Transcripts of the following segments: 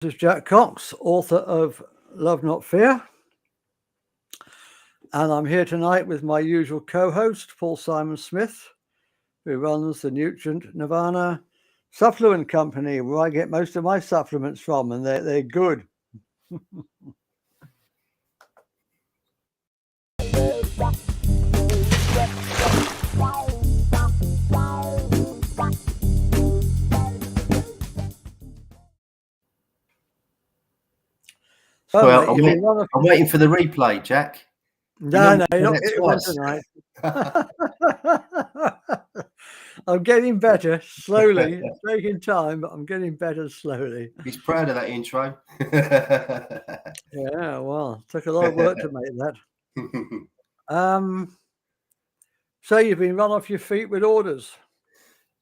This is Jack Cox, author of Love Not Fear, and I'm here tonight with my usual co-host, Paul Simon Smith, who runs the Nutrient Nirvana supplement company, where I get most of my supplements from, and they're good. Well, I'm waiting for the replay, Jack. No, you're not getting one tonight. I'm getting better slowly. It's taking time, but I'm getting better slowly. He's proud of that intro. Yeah, well, it took a lot of work to make that. So you've been run off your feet with orders?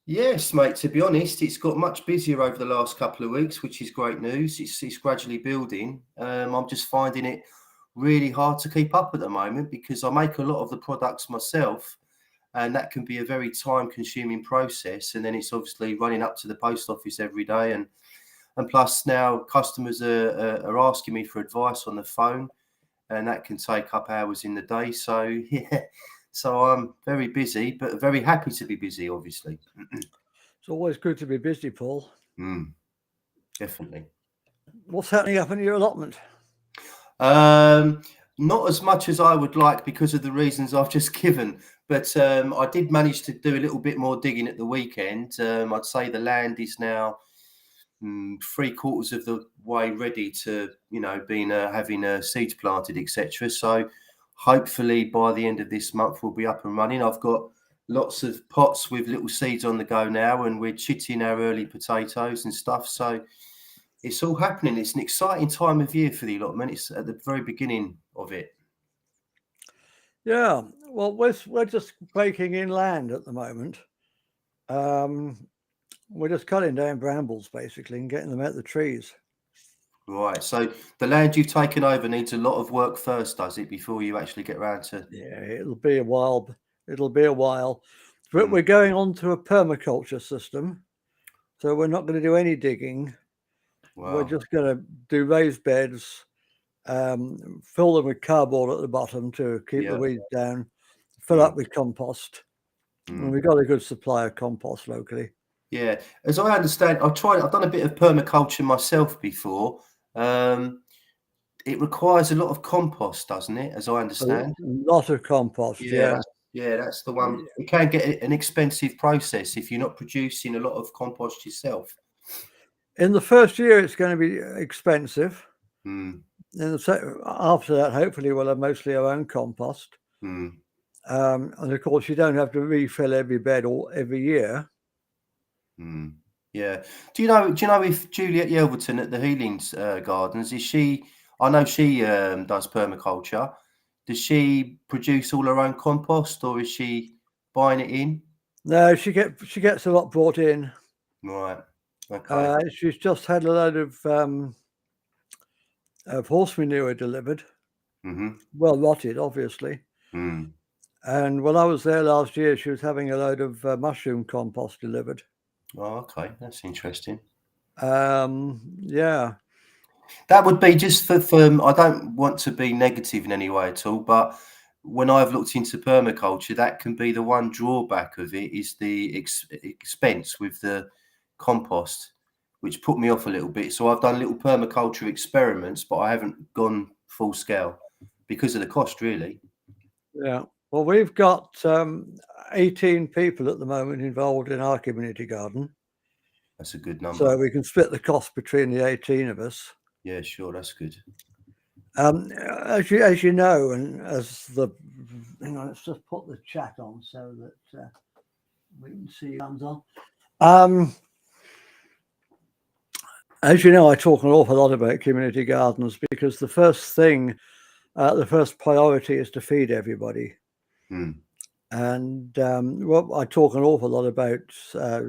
Yes, mate. To be honest, it's got much busier over the last couple of weeks, which is great news. It's gradually building. I'm just finding it really hard to keep up at the moment because I make a lot of the products myself, and that can be a very time-consuming process. And then it's obviously running up to the post office every day, and plus now customers are asking me for advice on the phone, and that can take up hours in the day. So yeah. So I'm very busy, but very happy to be busy, obviously. It's always good to be busy, Paul. Definitely. What's happening up in your allotment? Not as much as I would like because of the reasons I've just given, but I did manage to do a little bit more digging at the weekend. I'd say the land is now 3/4 of the way ready to, being having seeds planted, etc. So hopefully by the end of this month we'll be up and running. I've got lots of pots with little seeds on the go now, and we're chitting our early potatoes and stuff. So it's all happening. It's an exciting time of year for the allotment. It's at the very beginning of it. Yeah, well, we're just breaking in land at the moment. We're just cutting down brambles basically and getting them out of the trees. Right. So the land you've taken over needs a lot of work first, does it, before you actually get around to? Yeah, it'll be a while. But we're going on to a permaculture system, so we're not going to do any digging. Wow. We're just going to do raised beds, fill them with cardboard at the bottom to keep the weeds down, fill up with compost. And we've got a good supply of compost locally. Yeah, as I understand, I've done a bit of permaculture myself before. It requires a lot of compost, doesn't it? As I understand, a lot of compost. Yeah, that's the one. It can get an expensive process if you're not producing a lot of compost yourself. In the first year, it's going to be expensive. And after that, hopefully, we'll have mostly our own compost. And of course, you don't have to refill every bed every year. Yeah. Do you know if Juliet Yelverton at the Healings Gardens, is she? I know she does permaculture. Does she produce all her own compost, or is she buying it in? No, she gets a lot brought in. Right. Okay. She's just had a load of horse manure delivered. Well rotted, obviously. And when I was there last year, she was having a load of mushroom compost delivered. Oh, okay, that's interesting. Yeah. That would be just for I don't want to be negative in any way at all, but when I've looked into permaculture, that can be the one drawback of it is the expense with the compost, which put me off a little bit. So I've done little permaculture experiments, but I haven't gone full scale because of the cost, really. Yeah. Well, we've got 18 people at the moment involved in our community garden. That's a good number. So we can split the cost between the 18 of us. Yeah, sure, that's good. As you know, and hang on, let's just put the chat on so that we can see hands on. As you know, I talk an awful lot about community gardens because the first priority is to feed everybody. And I talk an awful lot about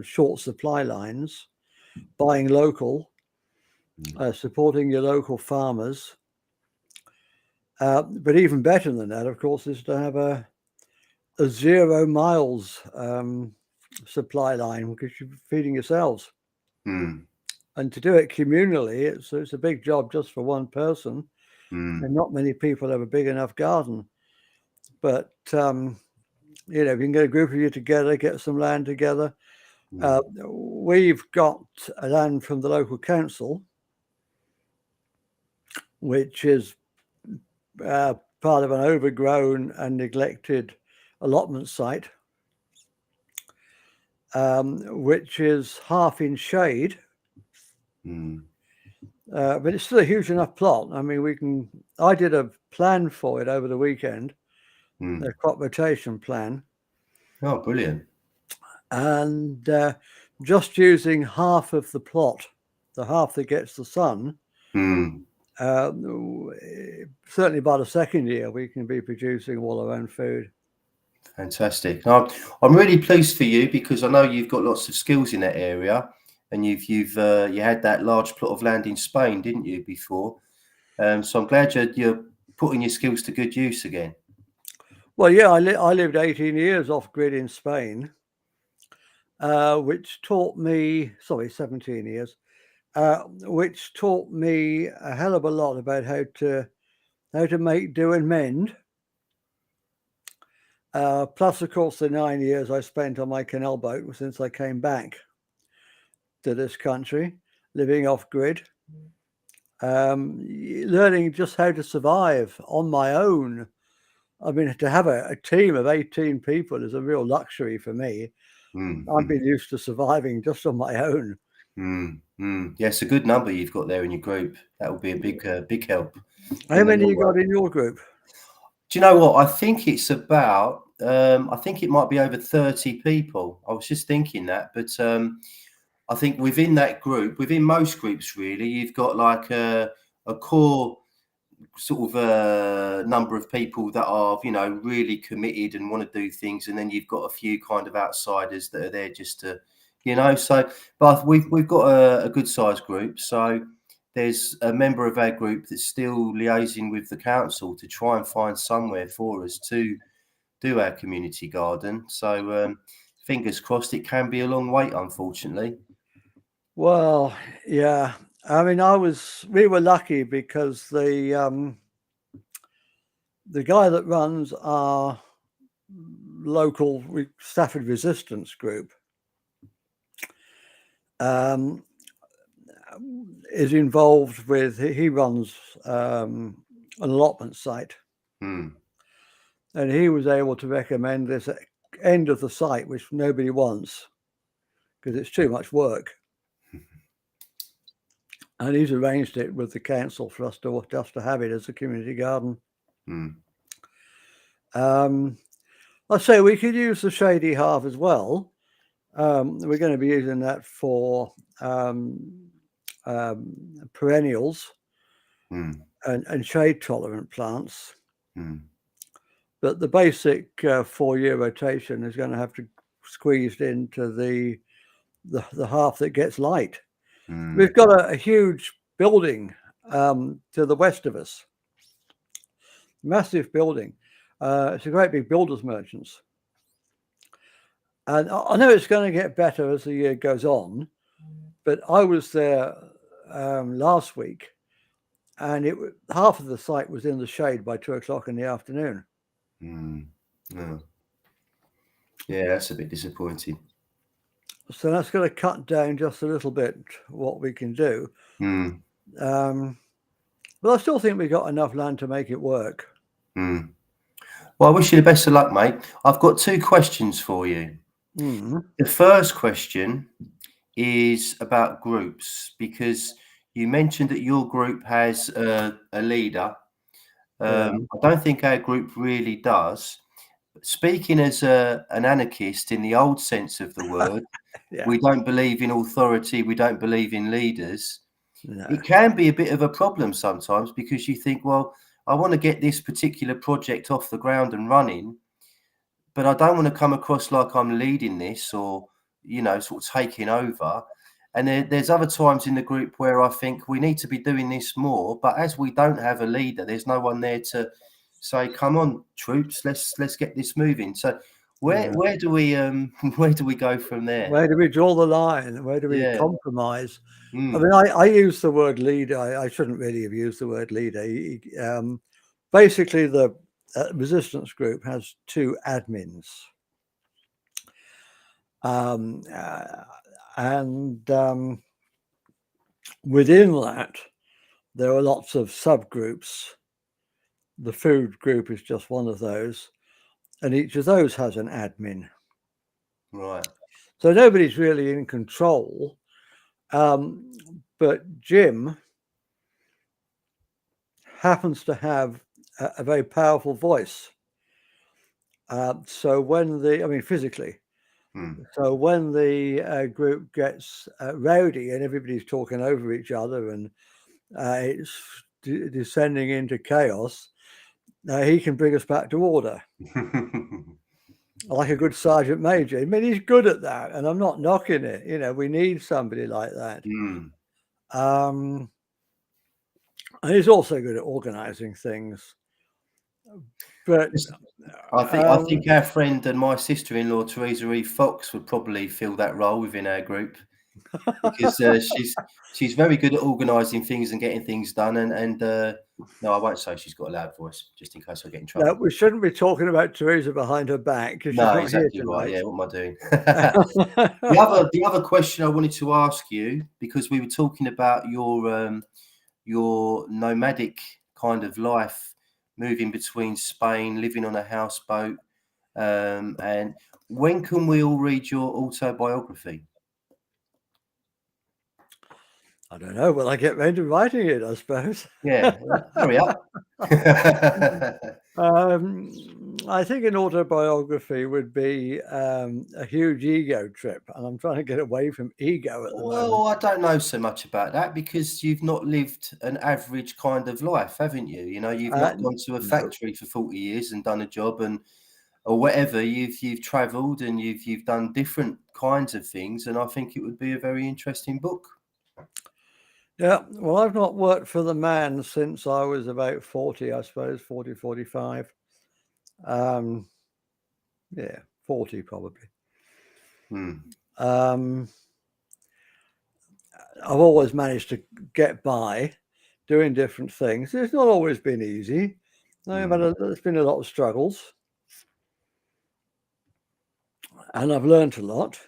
short supply lines, buying local, supporting your local farmers. But even better than that, of course, is to have a 0 miles supply line because you're feeding yourselves. And to do it communally, it's a big job just for one person. And not many people have a big enough garden. But, you know, if you can get a group of you together, get some land together. We've got land from the local council, which is part of an overgrown and neglected allotment site, which is half in shade. But it's still a huge enough plot. I mean, I did a plan for it over the weekend, a crop rotation plan. Oh, brilliant. And just using half of the plot, the half that gets the sun, certainly by the second year, we can be producing all our own food. Fantastic. I'm really pleased for you because I know you've got lots of skills in that area, and you had that large plot of land in Spain, didn't you, before? So I'm glad you're putting your skills to good use again. Well, yeah, I lived 18 years off grid in Spain, which taught me, 17 years, which taught me a hell of a lot about how to make do and mend. Plus, of course, the 9 years I spent on my canal boat since I came back to this country, living off grid, learning just how to survive on my own. I mean, to have a team of 18 people is a real luxury for me. I've been used to surviving just on my own. Yeah, it's a good number you've got there in your group. That will be a big help. How many you got in your group? Do you know what? I think it's about, I think it might be over 30 people. I was just thinking that, but I think within that group, within most groups really, you've got like a core sort of number of people that are, you know, really committed and want to do things, and then you've got a few kind of outsiders that are there just to, you know. So, but we've got a good sized group. So there's a member of our group that's still liaising with the council to try and find somewhere for us to do our community garden. So fingers crossed. It can be a long wait, unfortunately. Well, yeah. I mean, we were lucky because the guy that runs our local Stafford Resistance group is involved with, he runs an allotment site. And he was able to recommend this end of the site, which nobody wants because it's too much work. And he's arranged it with the council for us to just to have it as a community garden. I say we could use the shady half as well. We're going to be using that for perennials and shade tolerant plants. But the basic 4-year rotation is going to have to squeezed into the half that gets light. We've got a huge building to the west of us, massive building. It's a great big builders merchants. And I know it's going to get better as the year goes on, but I was there last week, and half of the site was in the shade by 2 o'clock in the afternoon. Yeah, that's a bit disappointing. So that's going to cut down just a little bit what we can do. But I still think we've got enough land to make it work. Well, I wish you the best of luck, mate. I've got 2 questions for you. The first question is about groups, because you mentioned that your group has a leader. I don't think our group really does. Speaking as an anarchist in the old sense of the word, we don't believe in authority, we don't believe in leaders. No. It can be a bit of a problem sometimes because you think, well, I want to get this particular project off the ground and running, but I don't want to come across like I'm leading this or, you know, sort of taking over. And there's other times in the group where I think we need to be doing this more, but as we don't have a leader, there's no one there to say, come on, troops, let's get this moving. So Where do we where do we go from there? Where do we draw the line? Where do we Yeah. compromise? I mean, I use the word leader. I shouldn't really have used the word leader. Basically, the resistance group has 2 admins. And within that, there are lots of subgroups. The food group is just one of those, and each of those has an admin. Right. So nobody's really in control. But Jim happens to have a very powerful voice. So when physically, so when the group gets rowdy and everybody's talking over each other and it's descending into chaos, he can bring us back to order. Like a good sergeant major. I mean, he's good at that, and I'm not knocking it. You know, we need somebody like that. And he's also good at organizing things. But I think our friend and my sister-in-law, Teresa E. Fox, would probably fill that role within our group because she's very good at organising things and getting things done. And no, I won't say she's got a loud voice, just in case I get in trouble. No, we shouldn't be talking about Teresa behind her back because she's not exactly here right. tonight. Yeah, what am I doing? The other question I wanted to ask you, because we were talking about your nomadic kind of life, moving between Spain, living on a houseboat, and when can we all read your autobiography? I don't know. Will I get round to writing it, I suppose? Yeah, hurry up. I think an autobiography would be a huge ego trip, and I'm trying to get away from ego at the moment. Well, I don't know so much about that because you've not lived an average kind of life, haven't you? You know, you've not gone to a factory for 40 years and done a job or whatever. You've travelled and you've done different kinds of things, and I think it would be a very interesting book. Yeah, well, I've not worked for the man since I was about 40, I suppose, 40, 45. Yeah, 40 probably. I've always managed to get by doing different things. It's not always been easy. There's been a lot of struggles. And I've learned a lot.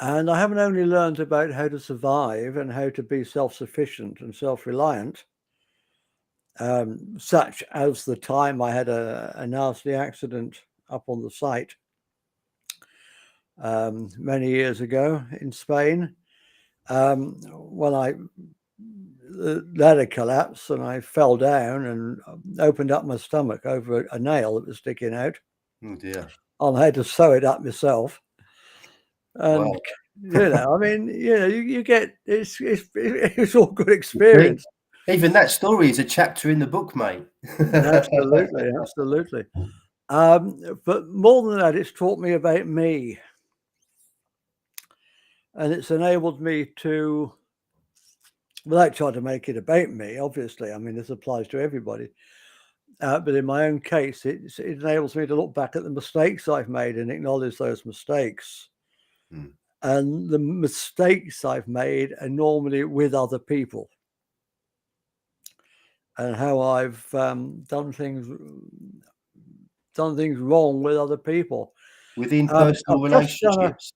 And I haven't only learned about how to survive and how to be self-sufficient and self-reliant, such as the time I had a nasty accident up on the site many years ago in Spain, when the ladder collapsed and I fell down and opened up my stomach over a nail that was sticking out. Oh dear! I had to sew it up myself. And wow. I mean, you get it's all good experience. Even that story is a chapter in the book, mate. Absolutely. But more than that, it's taught me about me, and it's enabled me to, without trying to make it about me, obviously. I mean, this applies to everybody. But in my own case, it enables me to look back at the mistakes I've made and acknowledge those mistakes. And the mistakes I've made are normally with other people, and how I've done things wrong with other people. Within personal relationships?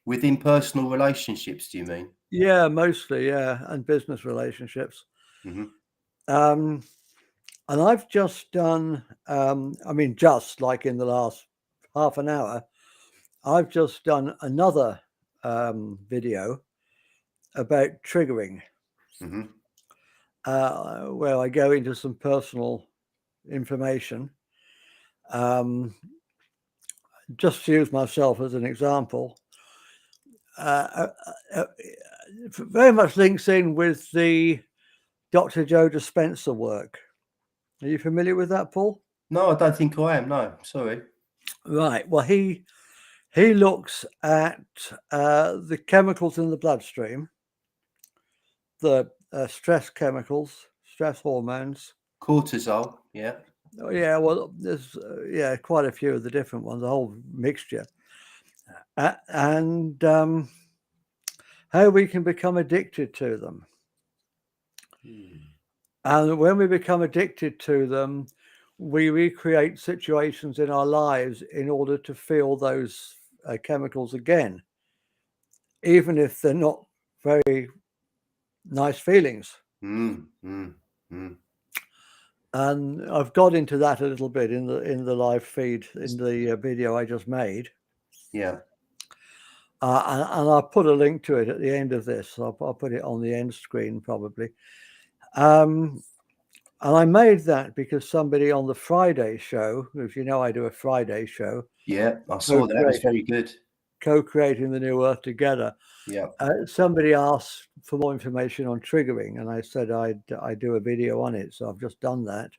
Within personal relationships, do you mean? Yeah, mostly, yeah, and business relationships. And I've just done, just like in the last half an hour, I've just done another video about triggering, where I go into some personal information. Just to use myself as an example, very much links in with the Dr. Joe Dispenza work. Are you familiar with that, Paul? No, I don't think I am. No, sorry. Right. Well, he looks at the chemicals in the bloodstream, the stress chemicals, stress hormones. Cortisol, yeah. Yeah, well, there's quite a few of the different ones, a whole mixture, and how we can become addicted to them. And when we become addicted to them, we recreate situations in our lives in order to feel those chemicals again, even if they're not very nice feelings. And I've got into that a little bit in the live feed, in the video I just made. Yeah. And I'll put a link to it at the end of this. I'll put it on the end screen probably. And I made that because somebody on the Friday show, if you know I do a Friday show. Yeah, I saw that. It was very good. Co-creating the New Earth Together. Yeah. Somebody asked for more information on triggering, and I said I'd do a video on it, so I've just done that.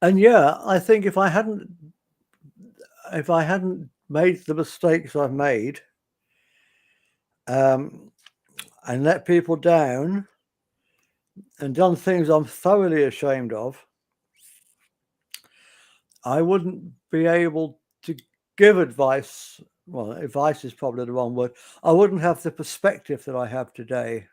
And yeah, I think if I hadn't made the mistakes I've made, and let people down, and done things I'm thoroughly ashamed of, I wouldn't be able to give advice. Well, advice is probably the wrong word. I wouldn't have the perspective that I have today.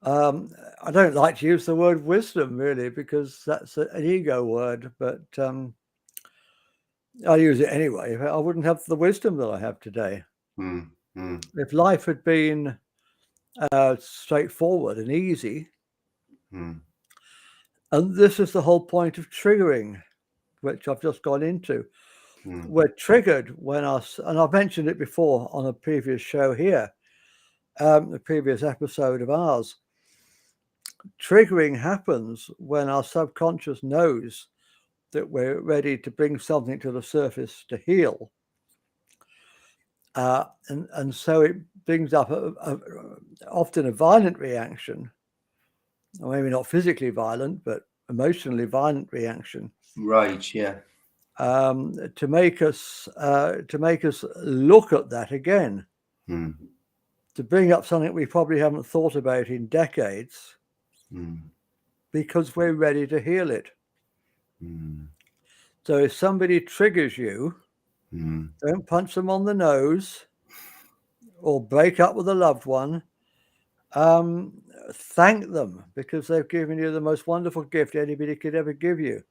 I don't like to use the word wisdom, really, because that's an ego word, but I use it anyway. I wouldn't have the wisdom that I have today. If life had been straightforward and easy, and this is the whole point of triggering, which I've just gone into. We're triggered when and I've mentioned it before on a previous show here, the previous episode of ours. Triggering happens when our subconscious knows that we're ready to bring something to the surface to heal. And so it brings up often a violent reaction, or maybe not physically violent, but emotionally violent reaction. Rage, yeah. To make us look at that again, to bring up something we probably haven't thought about in decades, because we're ready to heal it. So if somebody triggers you, don't punch them on the nose or break up with a loved one. Thank them, because they've given you the most wonderful gift anybody could ever give you,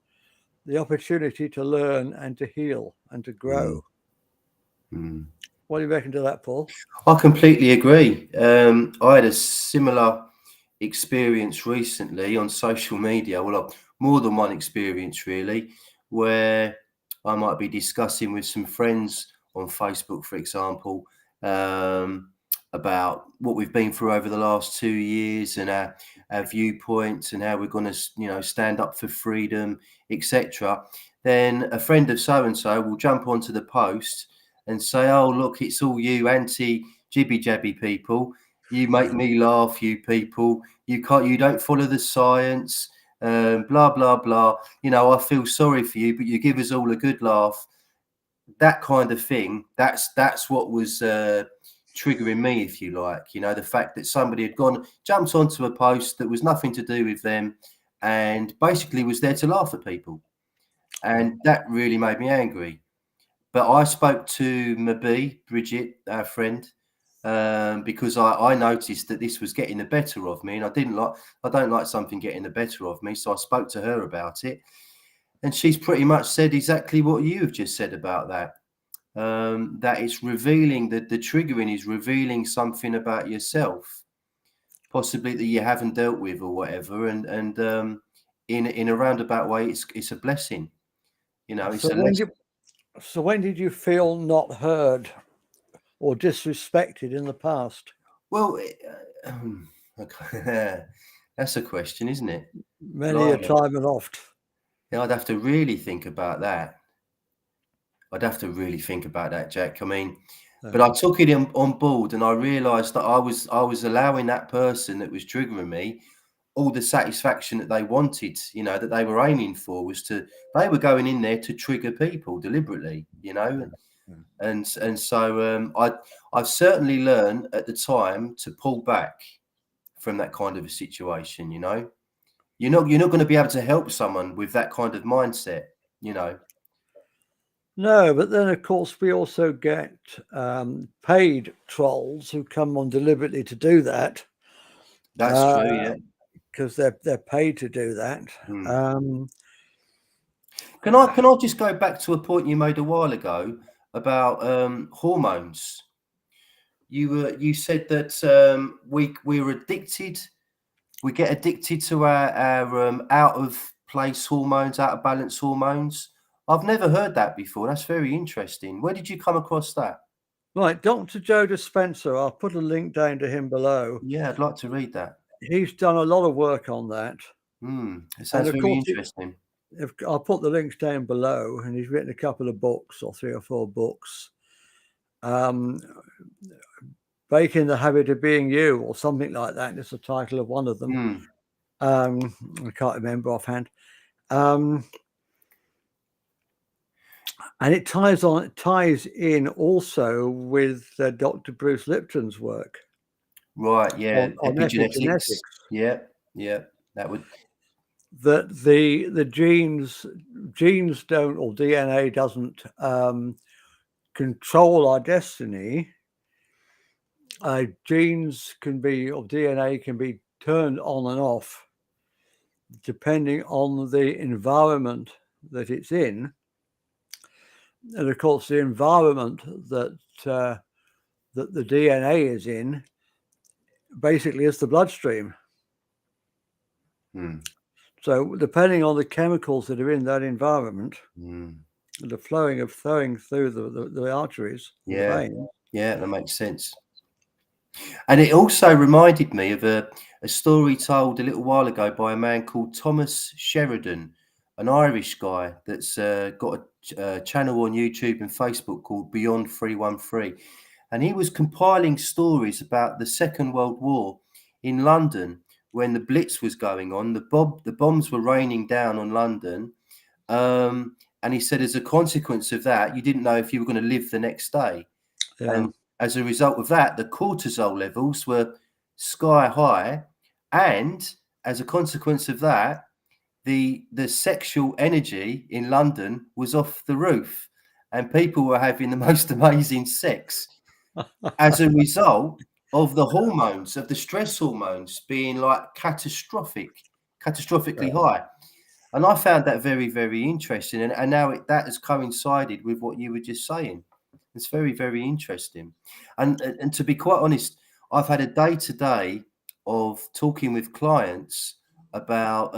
the opportunity to learn and to heal and to grow. What do you reckon to that, Paul? I completely agree. I had a similar experience recently on social media. Well, more than one experience really, where I might be discussing with some friends on Facebook, for example, about what we've been through over the last 2 years and our viewpoints and how we're going to, stand up for freedom, etc. Then a friend of so-and-so will jump onto the post and say, "Oh, look, it's all you anti-jibby-jabby people. You make me laugh, you people. You don't follow the science, blah, blah, blah. I feel sorry for you, but you give us all a good laugh." That kind of thing, that's what was triggering me, if you like. The fact that somebody had jumped onto a post that was nothing to do with them and basically was there to laugh at people. And that really made me angry. But I spoke to Mabi, Bridget, our friend, because I noticed that this was getting the better of me, and I don't like something getting the better of me. So I spoke to her about it, and she's pretty much said exactly what you've just said about that. That it's revealing that the triggering is revealing something about yourself, possibly that you haven't dealt with or whatever, and in a roundabout way, it's a blessing. It's a lesson. So when did you feel not heard or disrespected in the past? Well, that's a question, isn't it? Many a time and oft. Yeah, I'd have to really think about that. Jack. I mean, but I took it on board, and I realised that I was allowing that person that was triggering me all the satisfaction that they wanted, that they were aiming for, they were going in there to trigger people deliberately, and so I've certainly learned at the time to pull back from that kind of a situation. You know, you're not going to be able to help someone with that kind of mindset. You know. No, but then of course we also get paid trolls who come on deliberately to do that. That's true, yeah. Because they're paid to do that. Can I just go back to a point you made a while ago about hormones? You said that we were addicted. We get addicted to our out of place hormones, out of balance hormones. I've never heard that before. That's very interesting. Where did you come across that? Right, Dr. Joe Dispenza, I'll put a link down to him below. Yeah, I'd like to read that. He's done a lot of work on that. It sounds very interesting. I'll put the links down below, and he's written a couple of books, or 3 or 4 books. Breaking the Habit of Being You, or something like that. It's the title of one of them. I can't remember offhand. And it ties in also with Dr. Bruce Lipton's work. Right, yeah. On epigenetics. Yeah, that would. That the genes don't, or DNA doesn't control our destiny. Genes can be, or DNA can be turned on and off depending on the environment that it's in. And of course, the environment that the DNA is in basically is the bloodstream. So depending on the chemicals that are in that environment, the flowing through the arteries, the veins. Yeah, that makes sense. And it also reminded me of a story told a little while ago by a man called Thomas Sheridan, an Irish guy that's got a channel on YouTube and Facebook called Beyond 313. And he was compiling stories about the Second World War in London when the Blitz was going on. The bombs were raining down on London. And he said as a consequence of that, you didn't know if you were going to live the next day. Yeah. And as a result of that, the cortisol levels were sky high. And as a consequence of that, the sexual energy in London was off the roof. And people were having the most amazing sex as a result of the hormones, of the stress hormones being like catastrophically high. And I found that very, very interesting. And now that has coincided with what you were just saying. It's very, very interesting. And to be quite honest, I've had a day-to-day of talking with clients about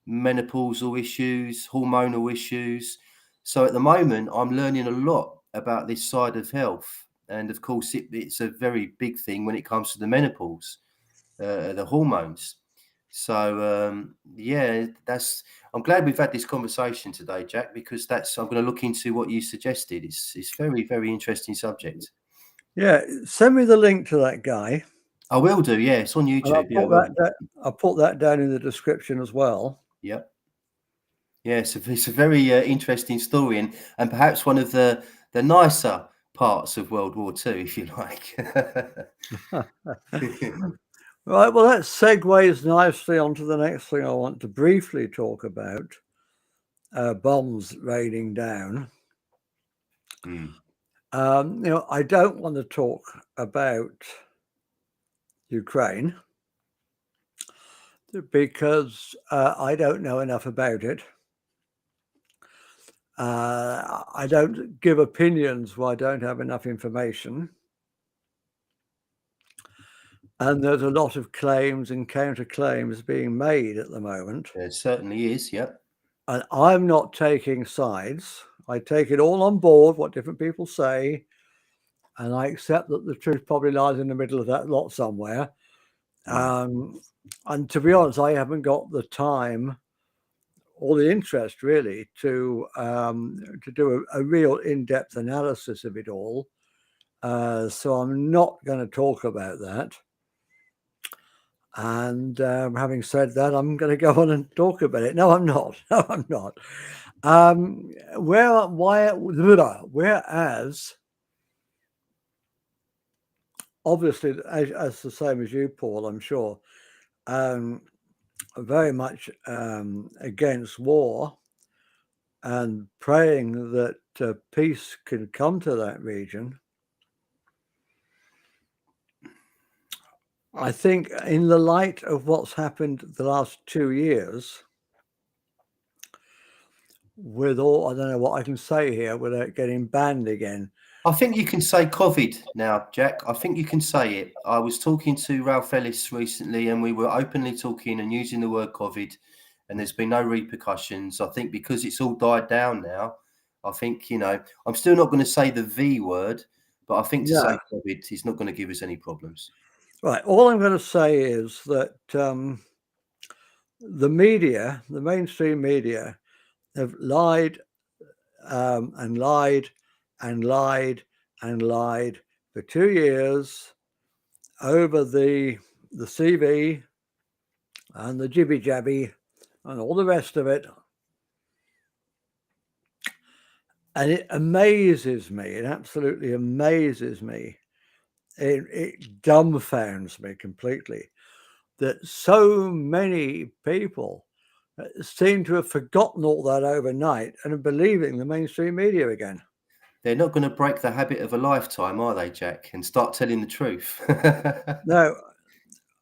menopausal issues, hormonal issues. So at the moment, I'm learning a lot about this side of health. And of course, it's a very big thing when it comes to the menopause, the hormones. So yeah, I'm glad we've had this conversation today, Jack, because I'm going to look into what you suggested. It's very, very interesting subject. Yeah, send me the link to that guy. I will do. Yeah, it's on YouTube. I'll put that down in the description as well. Yep. Yeah, it's a very interesting story, and perhaps one of the nicer parts of World War II, if you like. Right, well, that segues nicely onto the next thing I want to briefly talk about, bombs raining down. I don't want to talk about Ukraine because I don't know enough about it. I don't give opinions where I don't have enough information. And there's a lot of claims and counterclaims being made at the moment. There certainly is, yep. And I'm not taking sides. I take it all on board, what different people say, and I accept that the truth probably lies in the middle of that lot somewhere. And to be honest, I haven't got the time or the interest really to do a real in-depth analysis of it all. So I'm not going to talk about that. And having said that, I'm going to go on and talk about it. No, I'm not. No, I'm not. Whereas obviously, as the same as you, Paul, I'm sure, very much against war and praying that peace can come to that region. I think in the light of what's happened the last 2 years, with all, I don't know what I can say here without getting banned again. I think you can say COVID now, Jack. I think you can say it. I was talking to Ralph Ellis recently, and we were openly talking and using the word COVID, and there's been no repercussions. I think because it's all died down now, I think, I'm still not going to say the V word, but I think to say COVID is not going to give us any problems. Right. All I'm going to say is that the media, the mainstream media, have lied and lied and lied and lied for 2 years over the CV and the jibby jabby and all the rest of it. And it amazes me. It absolutely amazes me. It dumbfounds me completely that so many people seem to have forgotten all that overnight and are believing the mainstream media again. They're not going to break the habit of a lifetime, are they, Jack, and start telling the truth? No,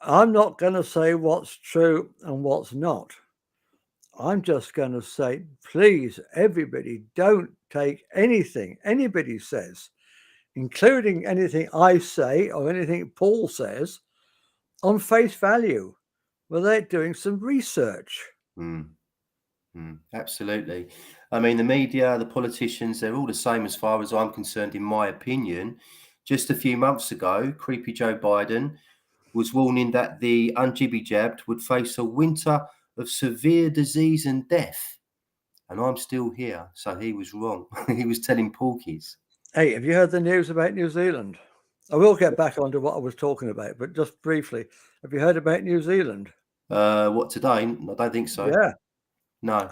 I'm not going to say what's true and what's not. I'm just going to say, please, everybody, don't take anything anybody says, including anything I say or anything Paul says, on face value without doing some research. Absolutely. I mean, the media, the politicians, they're all the same as far as I'm concerned, in my opinion. Just a few months ago, creepy Joe Biden was warning that the unjibby-jabbed would face a winter of severe disease and death. And I'm still here, so he was wrong. He was telling porkies. Hey, have you heard the news about New Zealand? I will get back onto what I was talking about, but just briefly, have you heard about New Zealand? What, today? I don't think so. Yeah. No.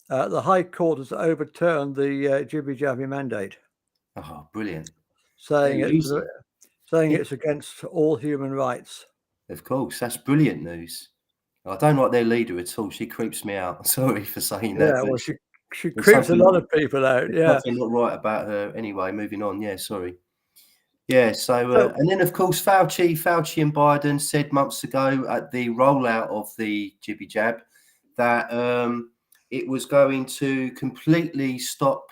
The High Court has overturned the jibby-jabby mandate, Oh, brilliant. saying it's against all human rights. Of course, that's brilliant news. I don't like their leader at all. She creeps me out. Sorry for saying that. Yeah, well, she creeps a lot of people out. Yeah. Something not right about her. Anyway, moving on. Yeah, sorry. Yeah, so and then of course Fauci and Biden said months ago at the rollout of the jibby jab that it was going to completely stop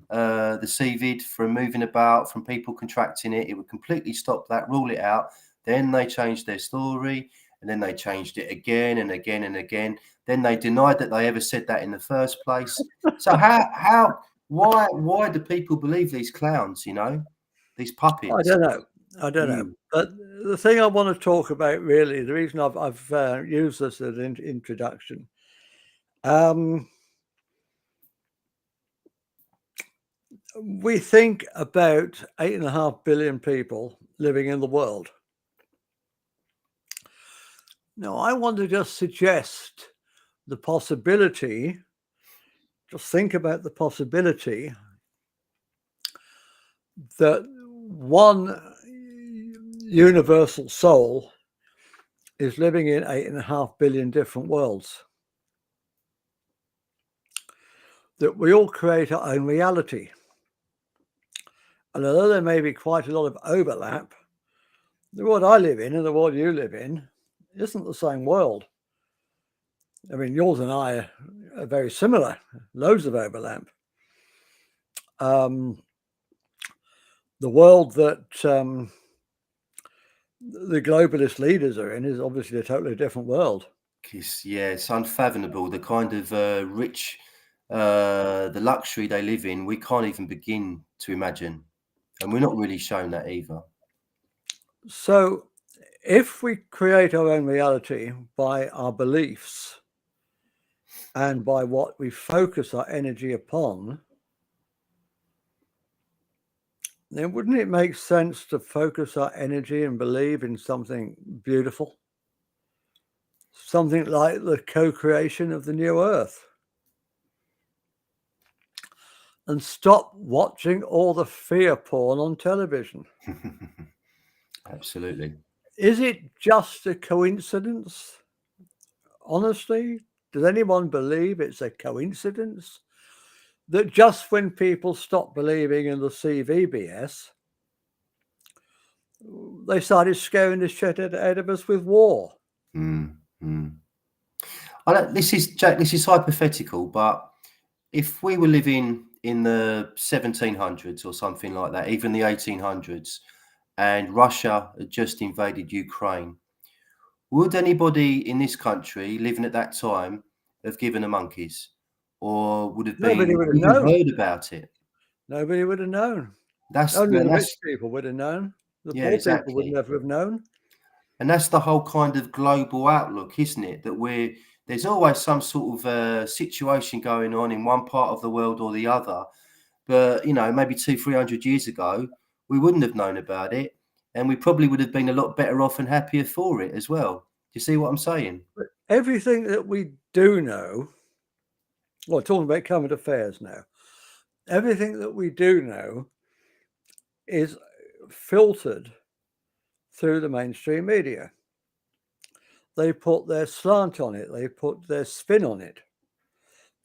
the COVID from moving about, from people contracting it. It would completely stop that, rule it out. Then they changed their story, and then they changed it again and again and again. Then they denied that they ever said that in the first place. So why do people believe these clowns? These puppets? I don't know. But the thing I want to talk about, really, the reason I've used this as an introduction, we think about 8.5 billion people living in the world. Now, I want to just suggest the possibility, just think about the possibility that one universal soul is living in 8.5 billion different worlds. That we all create our own reality. And although there may be quite a lot of overlap, the world I live in and the world you live in isn't the same world. I mean, yours and I are very similar, loads of overlap. The world that the globalist leaders are in is obviously a totally different world. Yeah, it's unfathomable. The kind of rich, the luxury they live in, we can't even begin to imagine. And we're not really shown that either. So if we create our own reality by our beliefs and by what we focus our energy upon, then wouldn't it make sense to focus our energy and believe in something beautiful? Something like the co-creation of the new earth. And stop watching all the fear porn on television. Absolutely. Is it just a coincidence? Honestly, does anyone believe it's a coincidence that just when people stop believing in the CVBS, they started scaring the shit out of us with war? This is Jack. This is hypothetical, but if we were living in the 1700s or something like that, even the 1800s, and Russia had just invaded Ukraine, would anybody in this country living at that time have given a monkeys, or would have Nobody been would have even known. heard about it? Nobody would have known. That's Only the rich that's people would have known. The yeah, poor people would exactly. never have known. And that's the whole kind of global outlook, isn't it? That there's always some sort of situation going on in one part of the world or the other. But maybe 200-300 years ago, we wouldn't have known about it, and we probably would have been a lot better off and happier for it as well. Do you see what I'm saying? But everything that we do know, well, talking about current affairs now, everything that we do know is filtered through the mainstream media. They put their slant on it. They put their spin on it.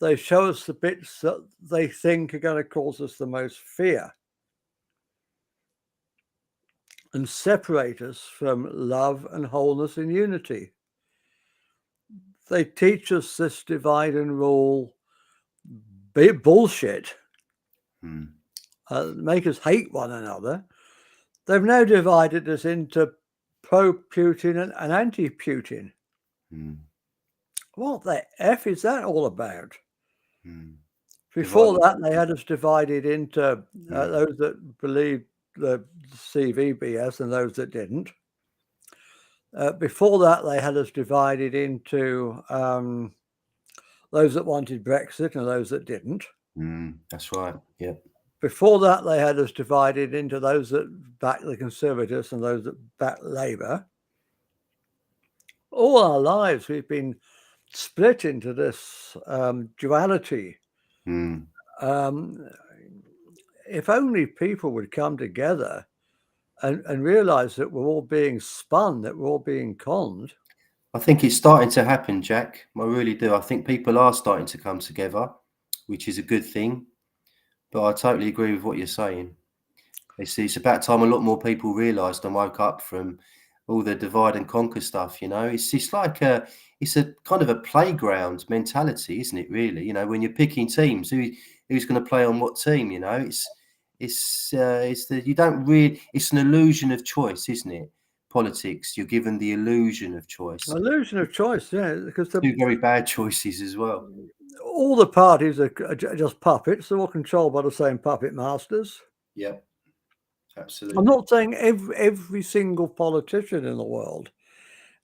They show us the bits that they think are going to cause us the most fear and separate us from love and wholeness and unity. They teach us this divide and rule bullshit, make us hate one another. They've now divided us into pro-Putin and anti-Putin. What the F is that all about? Before that, they had us divided into those that believed the CVBS and those that didn't. Before that, they had us divided into those that wanted Brexit and those that didn't. That's right. Yeah. Before that, they had us divided into those that backed the Conservatives and those that backed Labour. All our lives, we've been split into this duality. If only people would come together and realize that we're all being spun, that we're all being conned. I think it's starting to happen, Jack. I really do. I think people are starting to come together, which is a good thing. But I totally agree with what you're saying. It's about time a lot more people realised and woke up from all the divide and conquer stuff. It's like it's a kind of a playground mentality, isn't it? Really, when you're picking teams, who's going to play on what team? It's an illusion of choice, isn't it? Politics, you're given the illusion of choice. Illusion of choice, yeah, because two very bad choices as well. All the parties are just puppets. They're all controlled by the same puppet masters. Yeah, absolutely. I'm not saying every single politician in the world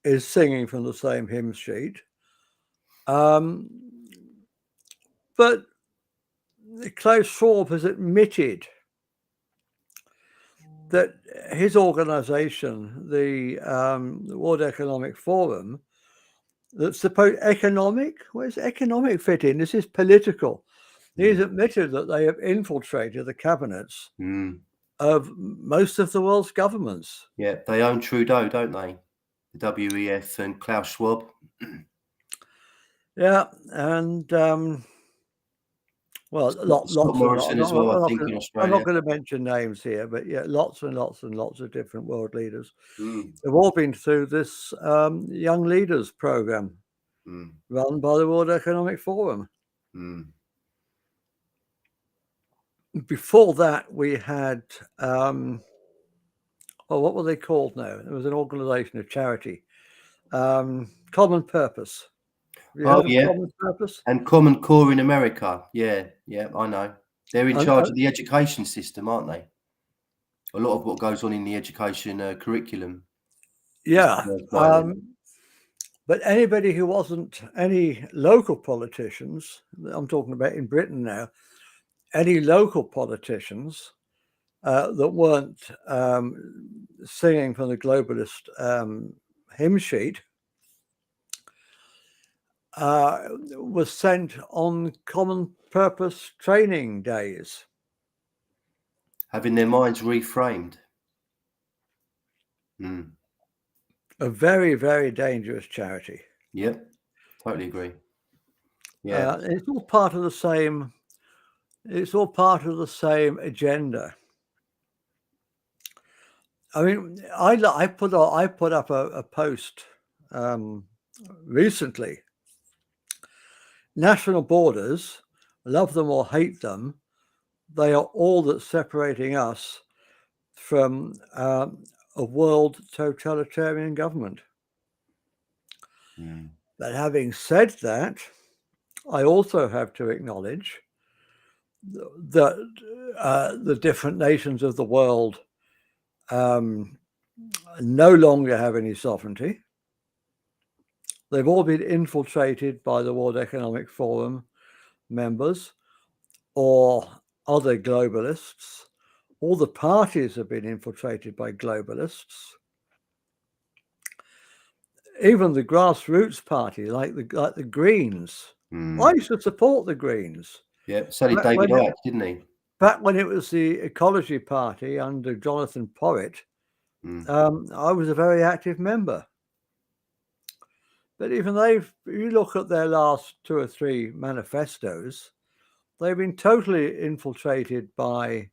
is singing from the same hymn sheet, but Klaus Schwab has admitted that his organization, the World Economic Forum, that's supposed economic. Where's economic fit in? This is political. He's admitted that they have infiltrated the cabinets of most of the world's governments. Yeah, they own Trudeau, don't they? The WEF and Klaus Schwab. Yeah, and well, lots Morrison as well, I think, in Australia. I'm not going to mention names here, but yeah, lots and lots and lots of different world leaders. They've all been through this Young Leaders program run by the World Economic Forum. Before that, we had, what were they called now? It was an organization, a charity, Common Purpose. Common Purpose? And Common Core in America. Yeah, I know. They're in charge of the education system, aren't they? A lot of what goes on in the education curriculum. Yeah. But anybody who wasn't any local politicians, I'm talking about in Britain now, any local politicians that weren't singing from the globalist hymn sheet was sent on Common Purpose training days. Having their minds reframed. A very, very dangerous charity. Yep, totally agree. Yeah. It's all part of the same. It's all part of the same agenda. I mean, I put up a post recently. National borders, love them or hate them, they are all that's separating us from a world totalitarian government. But having said that, I also have to acknowledge that the different nations of the world no longer have any sovereignty. They've all been infiltrated by the World Economic Forum members or other globalists. All the parties have been infiltrated by globalists. Even the grassroots party, like the Greens. I used to support the Greens. Yeah, so did David Icke, didn't he? Back when it was the Ecology Party under Jonathan Porritt, I was a very active member. But even you look at their last 2 or 3 manifestos, they've been totally infiltrated by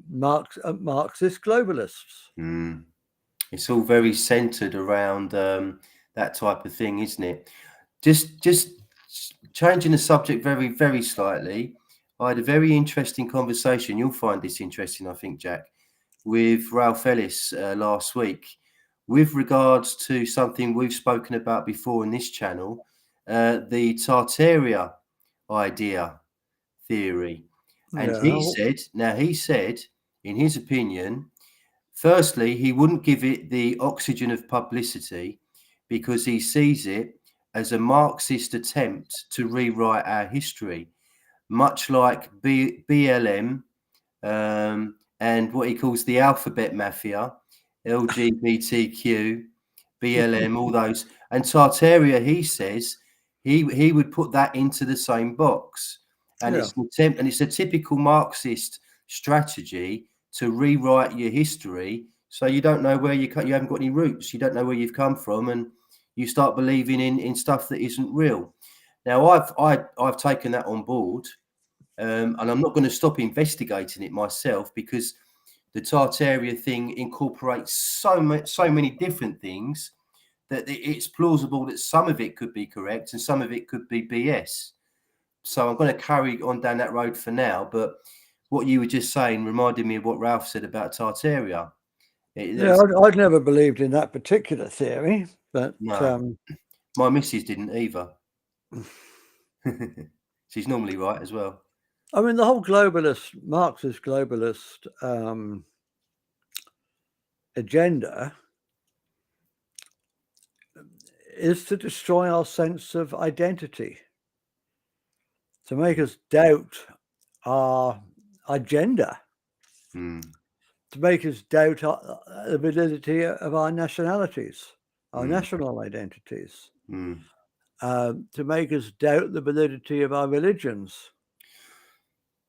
Marxist globalists. It's all very centered around that type of thing, isn't it? Just changing the subject very, very slightly. I had a very interesting conversation. You'll find this interesting, I think, Jack, with Ralph Ellis last week with regards to something we've spoken about before in this channel, the Tartaria idea theory. And he said, in his opinion, firstly, he wouldn't give it the oxygen of publicity because he sees it as a Marxist attempt to rewrite our history, much like BLM and what he calls the alphabet mafia, LGBTQ, BLM, all those. And Tartaria, he says, he would put that into the same box. And it's an attempt, and it's a typical Marxist strategy to rewrite your history, so you don't know where you haven't got any roots, you don't know where you've come from, and you start believing in stuff that isn't real. Now, I've taken that on board, and I'm not going to stop investigating it myself because the Tartaria thing incorporates so many different things that it's plausible that some of it could be correct and some of it could be BS. So I'm going to carry on down that road for now. But what you were just saying reminded me of what Ralph said about Tartaria. I'd never believed in that particular theory, but no, my missus didn't either. She's normally right as well. I mean, the whole Marxist globalist agenda is to destroy our sense of identity, to make us doubt our agenda, to make us doubt the validity of our nationalities, our national identities, to make us doubt the validity of our religions.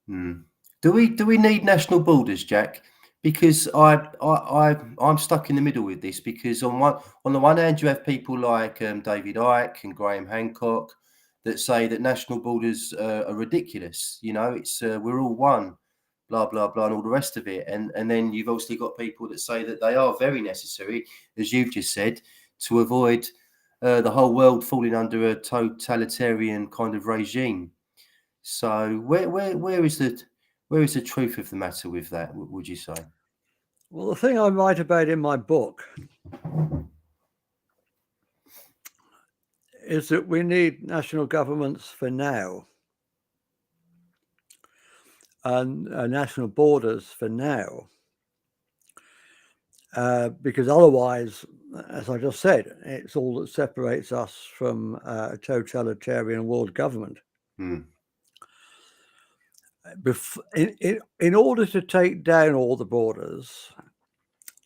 Do we need national borders, Jack? Because I'm stuck in the middle with this, because on the one hand you have people like David Icke and Graham Hancock that say that national borders are ridiculous. You know, it's we're all one, blah blah blah, and all the rest of it. And then you've obviously got people that say that they are very necessary, as you've just said, to avoid the whole world falling under a totalitarian kind of regime. So where is the truth of the matter with that, would you say? Well, the thing I write about in my book is that we need national governments for now and national borders for now, because otherwise, as I just said, it's all that separates us from a totalitarian world government. In order to take down all the borders,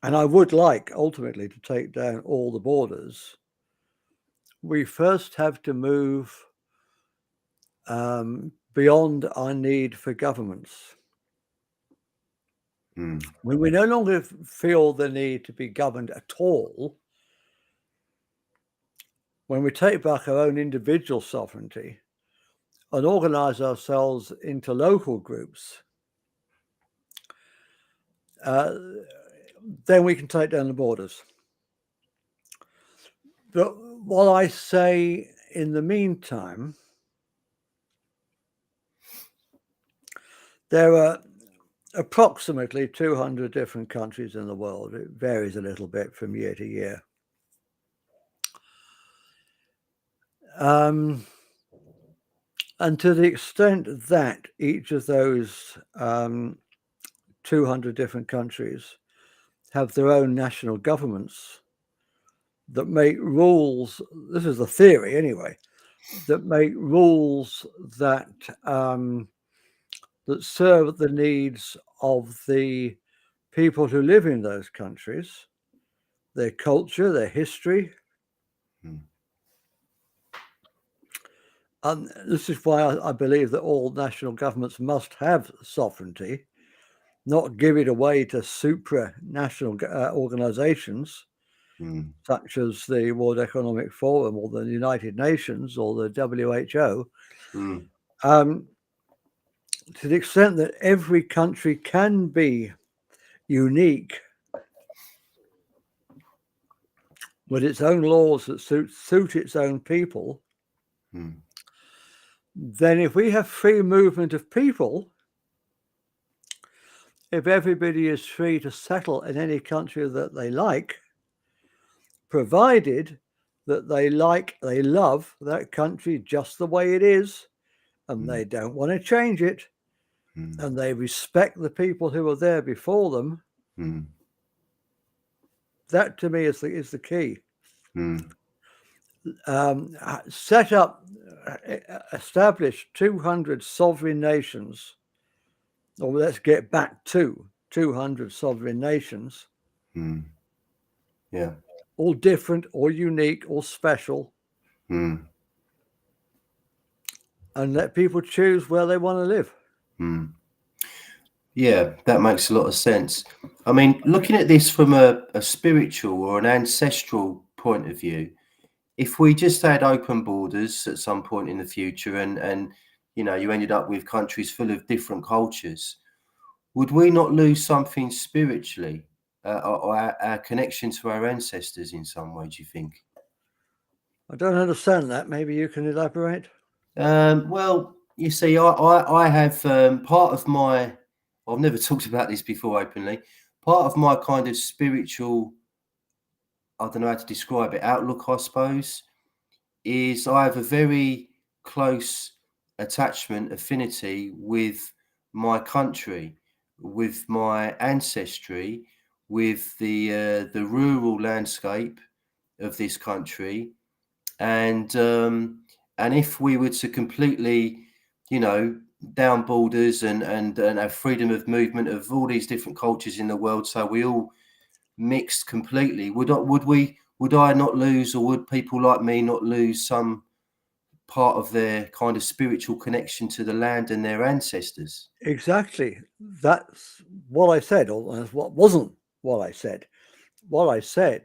and I would like ultimately to take down all the borders, we first have to move beyond our need for governments. When we no longer feel the need to be governed at all, when we take back our own individual sovereignty and organize ourselves into local groups, then we can take down the borders. But what I say in the meantime, there are approximately 200 different countries in the world. It varies a little bit from year to year. And to the extent that each of those 200 different countries have their own national governments that make rules, this is the theory anyway, that make rules that that serve the needs of the people who live in those countries, their culture, their history. And this is why I believe that all national governments must have sovereignty, not give it away to supranational organizations such as the World Economic Forum or the United Nations or the WHO. To the extent that every country can be unique with its own laws that suit its own people, then if we have free movement of people, if everybody is free to settle in any country that they like, provided that they love that country just the way it is, and they don't want to change it, and they respect the people who were there before them, that to me is the key. Establish 200 sovereign nations, or let's get back to 200 sovereign nations. All different, or unique, or special. And let people choose where they want to live. Yeah, that makes a lot of sense. I mean, looking at this from a spiritual or an ancestral point of view, if we just had open borders at some point in the future and you ended up with countries full of different cultures, would we not lose something spiritually, or our connection to our ancestors in some way, do you think? I don't understand that. Maybe you can elaborate. Well, you see, I have part of my, I've never talked about this before openly, part of my kind of spiritual, I don't know how to describe it, outlook, I suppose, is I have a very close attachment, affinity with my country, with my ancestry, with the rural landscape of this country, and if we were to completely, down borders and have freedom of movement of all these different cultures in the world, so we all mixed completely, would I not lose, or would people like me not lose some part of their kind of spiritual connection to the land and their ancestors? Exactly. That's what I said, or what wasn't what I said. What I said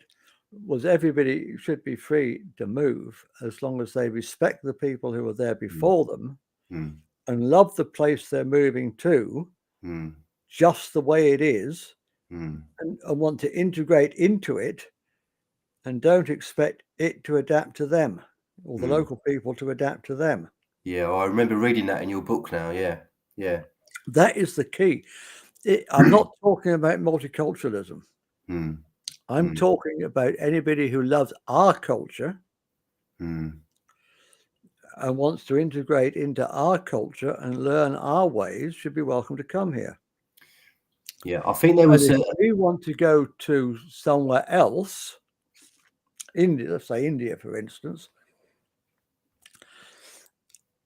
was everybody should be free to move as long as they respect the people who were there before them and love the place they're moving to just the way it is, and want to integrate into it, and don't expect it to adapt to them or the local people to adapt to them. Yeah, I remember reading that in your book now. Yeah. That is the key. I'm not talking about multiculturalism. I'm talking about anybody who loves our culture and wants to integrate into our culture and learn our ways should be welcome to come here. Yeah, I think there was if we want to go to somewhere else, India, let's say India, for instance,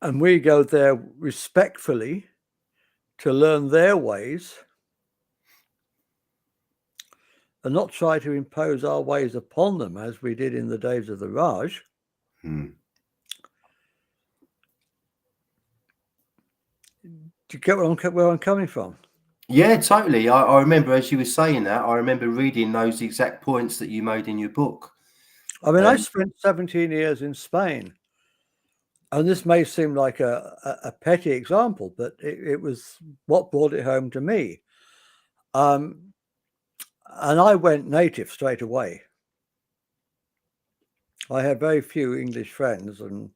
and we go there respectfully to learn their ways and not try to impose our ways upon them as we did in the days of the Raj. Do you get where I'm coming from? Yeah, totally. I remember, as you were saying that, I remember reading those exact points that you made in your book. I mean, I spent 17 years in Spain, and this may seem like a petty example, but it was what brought it home to me. And I went native straight away. I had very few English friends, and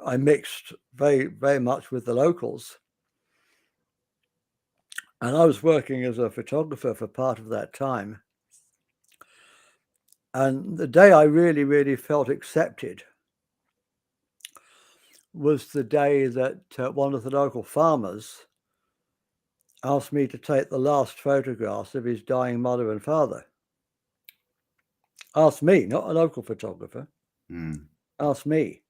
I mixed very, very much with the locals. And I was working as a photographer for part of that time. And the day I really, really felt accepted was the day that one of the local farmers asked me to take the last photographs of his dying mother and father. Asked me, not a local photographer. Asked me.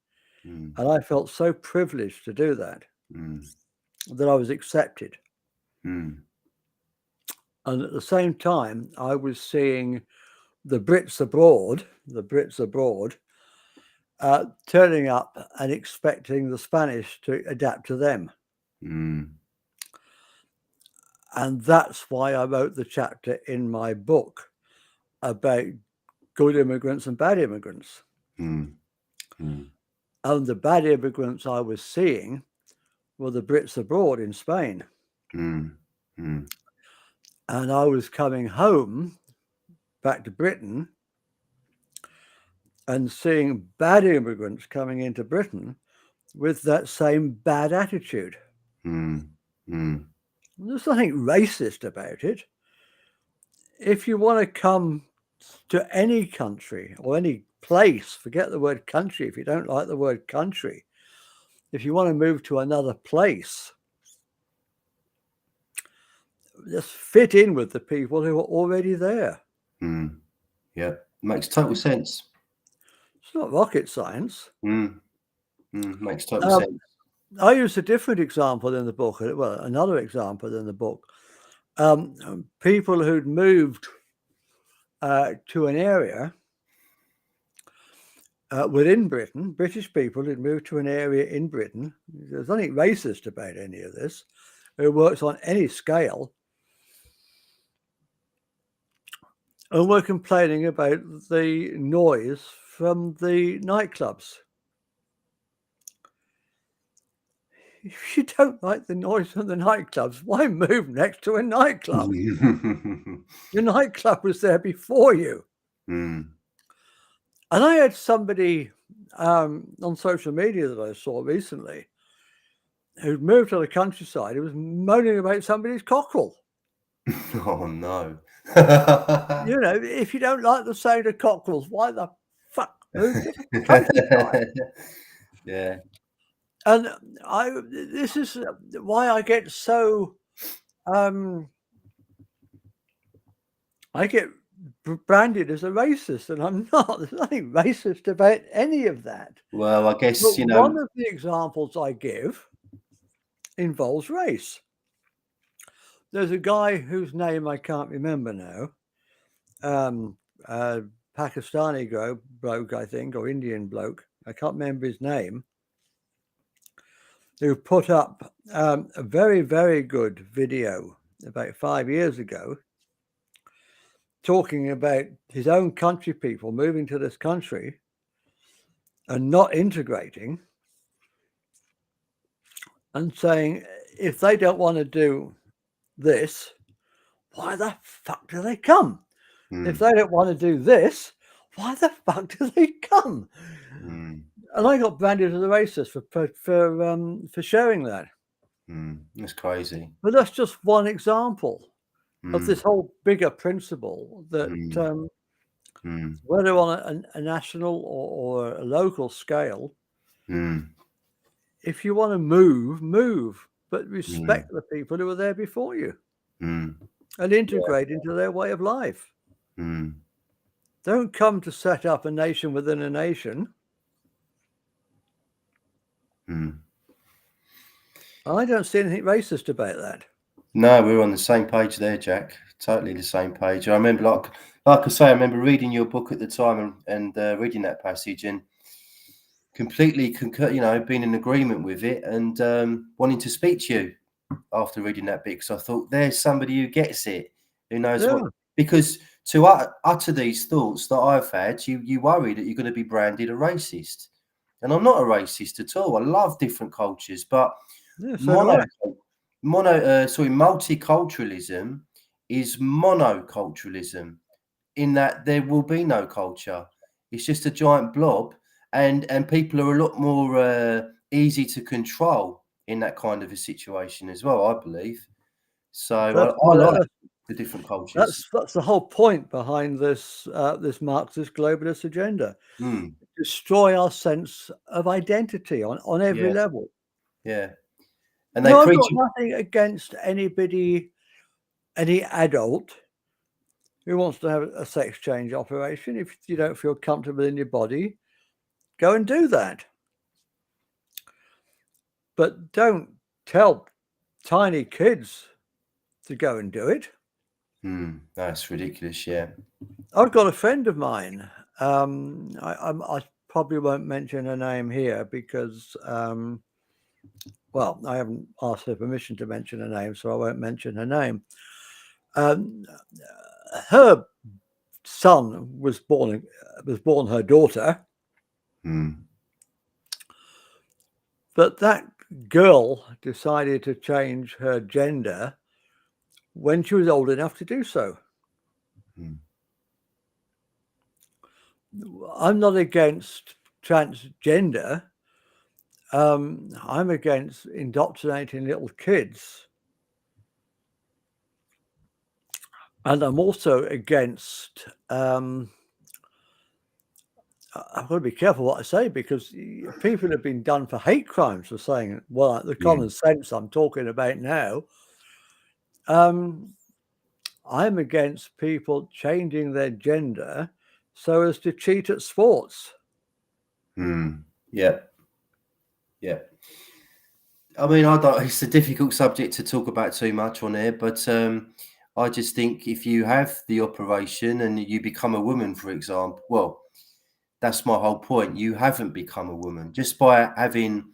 And I felt so privileged to do that, that I was accepted. And at the same time, I was seeing the Brits abroad, turning up and expecting the Spanish to adapt to them. And that's why I wrote the chapter in my book about good immigrants and bad immigrants. And the bad immigrants I was seeing were the Brits abroad in Spain. And I was coming home back to Britain and seeing bad immigrants coming into Britain with that same bad attitude. There's nothing racist about it. If you want to come to any country or any place, forget the word country if you don't like the word country. If you want to move to another place, just fit in with the people who are already there. Yeah, makes total sense. It's not rocket science. Makes total sense. I use a different example in the book, well, another example in the book. People who'd moved to an area within Britain, British people who'd moved to an area in Britain. There's nothing racist about any of this. It works on any scale. And we're complaining about the noise from the nightclubs. If you don't like the noise from the nightclubs, why move next to a nightclub? Your nightclub was there before you. And I had somebody on social media that I saw recently who'd moved to the countryside who was moaning about somebody's cockerel. Oh, no. You know, if you don't like the sound of cockerels, why the fuck move to the countryside? Yeah. And this is why I get so, I get branded as a racist, and I'm not. There's nothing racist about any of that. Well, I guess, But one of the examples I give involves race. There's a guy whose name I can't remember now, Pakistani bloke, I think, or Indian bloke. I can't remember his name, who put up a very, very good video about 5 years ago talking about his own country people moving to this country and not integrating, and saying, if they don't want to do this, why the fuck do they come? If they don't want to do this, why the fuck do they come? And I got branded as a racist for sharing that. That's crazy. But that's just one example of this whole bigger principle that whether on a national or a local scale, if you want to move, but respect the people who were there before you and integrate into their way of life. Don't come to set up a nation within a nation. I don't see anything racist about that. No, we're on the same page there, Jack. Totally the same page. I remember, like I say, I remember reading your book at the time and reading that passage and completely being in agreement with it and wanting to speak to you. after reading that bit, because I thought there's somebody who gets it, who knows Yeah. what. Because to utter these thoughts that I've had, you worry that you're going to be branded a racist, and I'm not a racist at all. I love different cultures, but Yeah, so do I. multiculturalism is monoculturalism, in that there will be no culture. It's just a giant blob, and people are a lot more easy to control in that kind of a situation as well, I believe. So I like the different cultures. That's the whole point behind this this Marxist globalist agenda. Destroy our sense of identity on every level. Yeah. And No, they I've preach. got nothing against anybody, any adult who wants to have a sex change operation. If you don't feel comfortable in your body, go and do that. But don't tell tiny kids to go and do it. That's ridiculous. Yeah. I've got a friend of mine. I probably won't mention her name here because, well, I haven't asked her permission to mention her name, so I won't mention her name. Her son was born her daughter, but that girl decided to change her gender when she was old enough to do so. I'm not against transgender. I'm against indoctrinating little kids. And I'm also against, I've got to be careful what I say, because people have been done for hate crimes for saying, well, the common sense I'm talking about now. I'm against people changing their gender so as to cheat at sports. Yeah. Yeah. I mean, it's a difficult subject to talk about too much on air, but I just think if you have the operation and you become a woman, for example, well, that's my whole point. You haven't become a woman just by having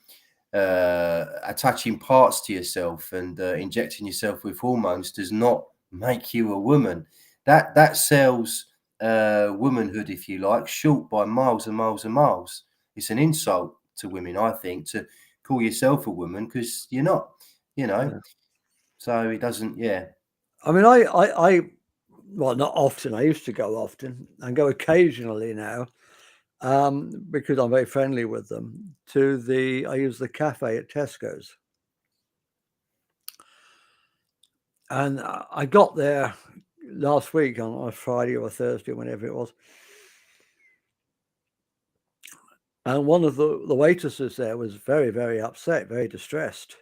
attaching parts to yourself and injecting yourself with hormones does not make you a woman. That sells womanhood, if you like, short by miles and miles and miles. It's an insult to women, I think, to call yourself a woman, because you're not, So it doesn't. I mean, I well, not often. I used to go often and go occasionally now, because I'm very friendly with them. I use the cafe at Tesco's, and I got there last week on a Friday or a Thursday, whenever it was, and one of the waitresses there was very, very upset, very distressed,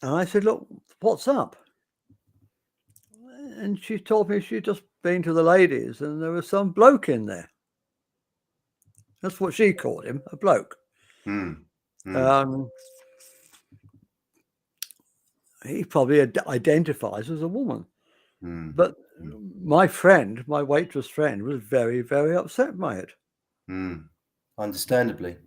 and I said, "Look, what's up?" And she told me she'd just been to the ladies and there was some bloke in there. That's what she called him, a bloke. He probably identifies as a woman. But my waitress friend, was very, very upset by it. Understandably.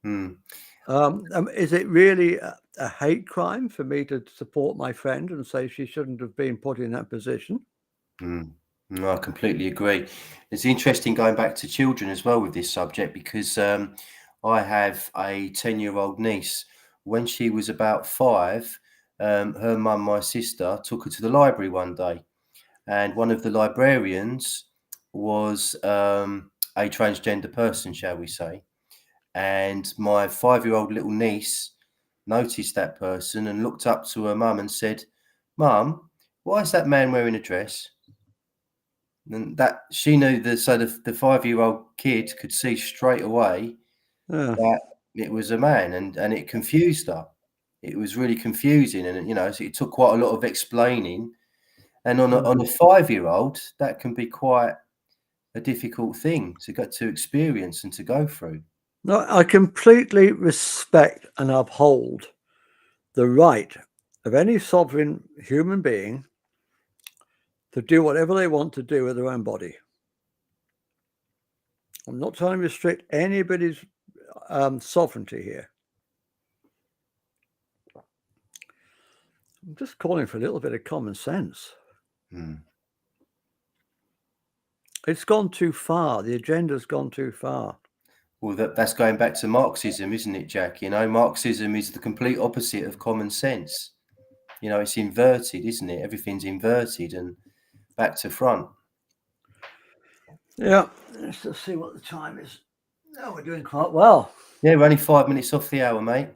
Is it really a hate crime for me to support my friend and say she shouldn't have been put in that position? No, I completely agree. It's interesting going back to children as well with this subject, because I have a 10-year-old niece. When she was about 5, her mum, my sister, took her to the library one day, and one of the librarians was a transgender person, shall we say. And my 5-year-old little niece noticed that person and looked up to her mum and said, "Mum, why is that man wearing a dress?" And that she knew the 5-year-old kid could see straight away that it was a man, and it confused her. It was really confusing, and so it took quite a lot of explaining. And on a 5-year-old, that can be quite a difficult thing to get to experience and to go through. No, I completely respect and uphold the right of any sovereign human being to do whatever they want to do with their own body. I'm not trying to restrict anybody's sovereignty here. I'm just calling for a little bit of common sense. It's gone too far. The agenda's gone too far. Well, that's going back to Marxism, isn't it, Jack? You know, Marxism is the complete opposite of common sense. You know, it's inverted, isn't it? Everything's inverted and back to front. Yeah, let's just see what the time is. Oh, we're doing quite well. Yeah, we're only 5 minutes off the hour, mate.